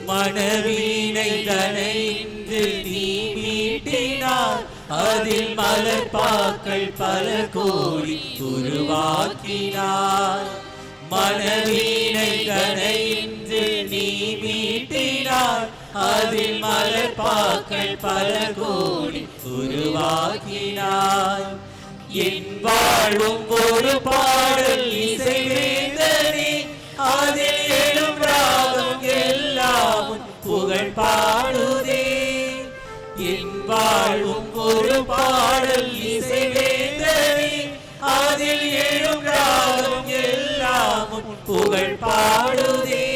மணவீணை கனைந்து நீ மீட்டினார், அதில் மலர்பாக்கள் பல கோடி உருவாக்கினார். மணவீணை கனைந்து நீ மீட்டினார், அதில் மலர்பாக்கள் பல கோடி உருவாக்கினார். என் வாழும் ஒரு பாடல் இசைவேந்தனே, அதில் எழும் ராகம் எல்லாமும் புகழ் பாடுதே. என் வாழும் ஒரு பாடல் இசைவேந்தனே, அதில் எழும் ராகம் எல்லாமும் புகழ் பாடுதே.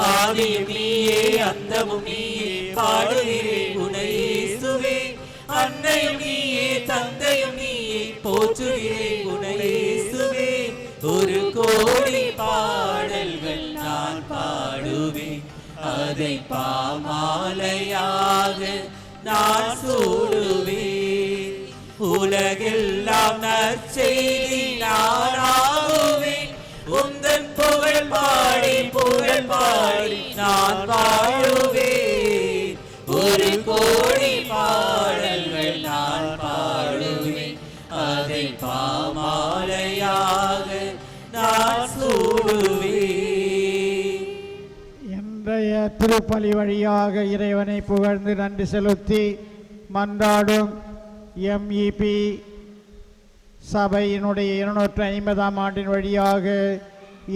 ஆதியும் நீயே அந்தமும் நீயே, பாடுகிறேன் உன்னை இயேசுவே. அன்னையும் நீயே தந்தையும் நீயே, போற்றுகிறேன் உன்னை இயேசுவே. ஒரு கோடி பாடல்கள் நான் பாடுவேன், அதை பாமாலையாக நான் சூடுவேன். உலகெல்லாம் நற்செய்தி நானாகுவேன், உந்தன் புகழ் பாடி நான் பாடுவேன். ஒரு கோடி பாடல்கள் நான் பாடுவேன், அதை பாமாலையாக நான் சூடுவேன். இன்றைய திருப்பலி வழியாக இறைவனை புகழ்ந்து நன்றி செலுத்தி மன்றாடும் எம்இபி சபையினுடைய 250ஆம் ஆண்டின் வழியாக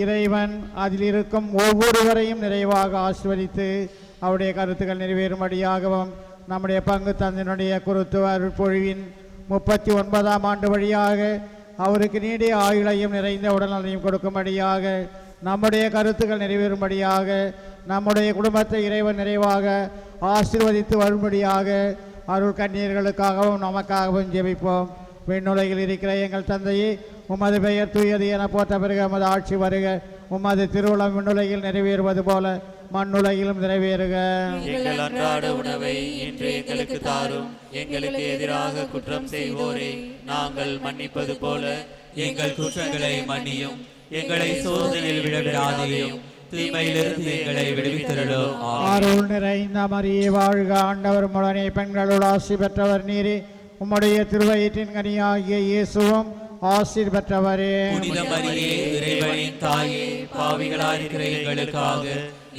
இறைவன் அதில் இருக்கும் ஒவ்வொருவரையும் நிறைவாக ஆசீர்வதித்து அவருடைய கருத்துக்கள் நிறைவேறும்படியாகவும் நம்முடைய பங்கு தந்தையினுடைய குருத்துவ அருட்பொழிவின் 39ஆம் ஆண்டு வழியாக அவருக்கு நீடிய ஆயுளையும் நிறைந்த உடல்நலையும் கொடுக்கும்படியாக நம்முடைய கருத்துக்கள் நிறைவேறும்படியாக நம்முடைய குடும்பத்தை இறைவன் நிறைவாக ஆசீர்வதித்து வரும்படியாக அருள் கண்ணீர்களுக்காகவும் நமக்காகவும் ஜெபிப்போம். விண்ணுலகில் இருக்கிற எங்கள் தந்தையே, உமது பெயர் தூயது என போற்ற பிறகு உமது ஆட்சி வருக. உமது திருவுளம் விண்ணுலகில் நிறைவேறுவது போல மண்ணுலகிலும் நிறைவேறுக. எங்கள் அன்றாட உணவை இன்று எங்களுக்கு தாரும். எங்களுக்கு எதிராக குற்றம் செய்வோரை நாங்கள் மன்னிப்பது போல எங்கள் குற்றங்களை மன்னியும். எங்களை சோதனையில் விழவிடாதேயும், தீமையிலிருந்து எங்களை விடுவித்தருளும். அருள் நிறைந்த மரியே வாழ்க, ஆண்டவர் உம்முடனே பெண்களுள் ஆசி பெற்றவர் நீரே. உம்முடைய திருவயிற்றின் கனியாகிய இயேசுவும் ஆசீர் பெற்றவரே. புனித மரியே, இறைவனின் தாயே, பாவிகளாயிருக்கிற எங்களுக்காக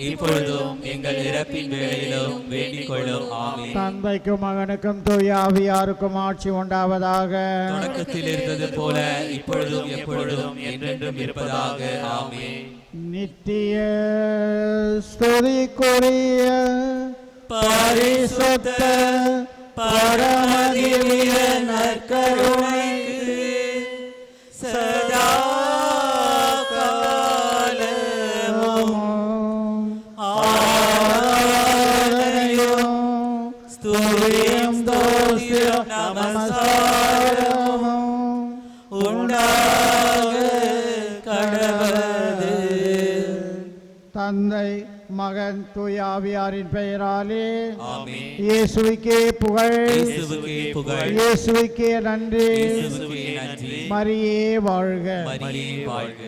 இப்பொழுதும் எங்கள் இறப்பின் வேளையிலும் வேண்டிக் கொள்ளும். ஆமென். தந்தைக்கும் மகனுக்கும் தூய ஆவியாருக்கும் ஆட்சி உண்டாவதாக. தொடக்கத்தில் இருந்தது போல இப்பொழுதும் எப்பொழுதும் என்றென்றும் இருப்பதாக. ஆமென். நித்திய ஸ்துதிக்குரிய பரிசுத்த பரமதிவ்ய நற்கருணைக்கு சதா காலமும் ஆராதனையும் ஸ்துதியும் ஸ்தோத்திரம் நமஸ்காரமும் உண்டாக கடவது. தந்தை மகன் தூய ஆவியாரின் பெயராலே ஆமென். இயேசுவுக்கே புகழ், இயேசுவுக்கே புகழ், இயேசுவுக்கே நன்றி. இயேசுவுக்கே நன்றி. மரியே வாழ்க. மரியே வாழ்க.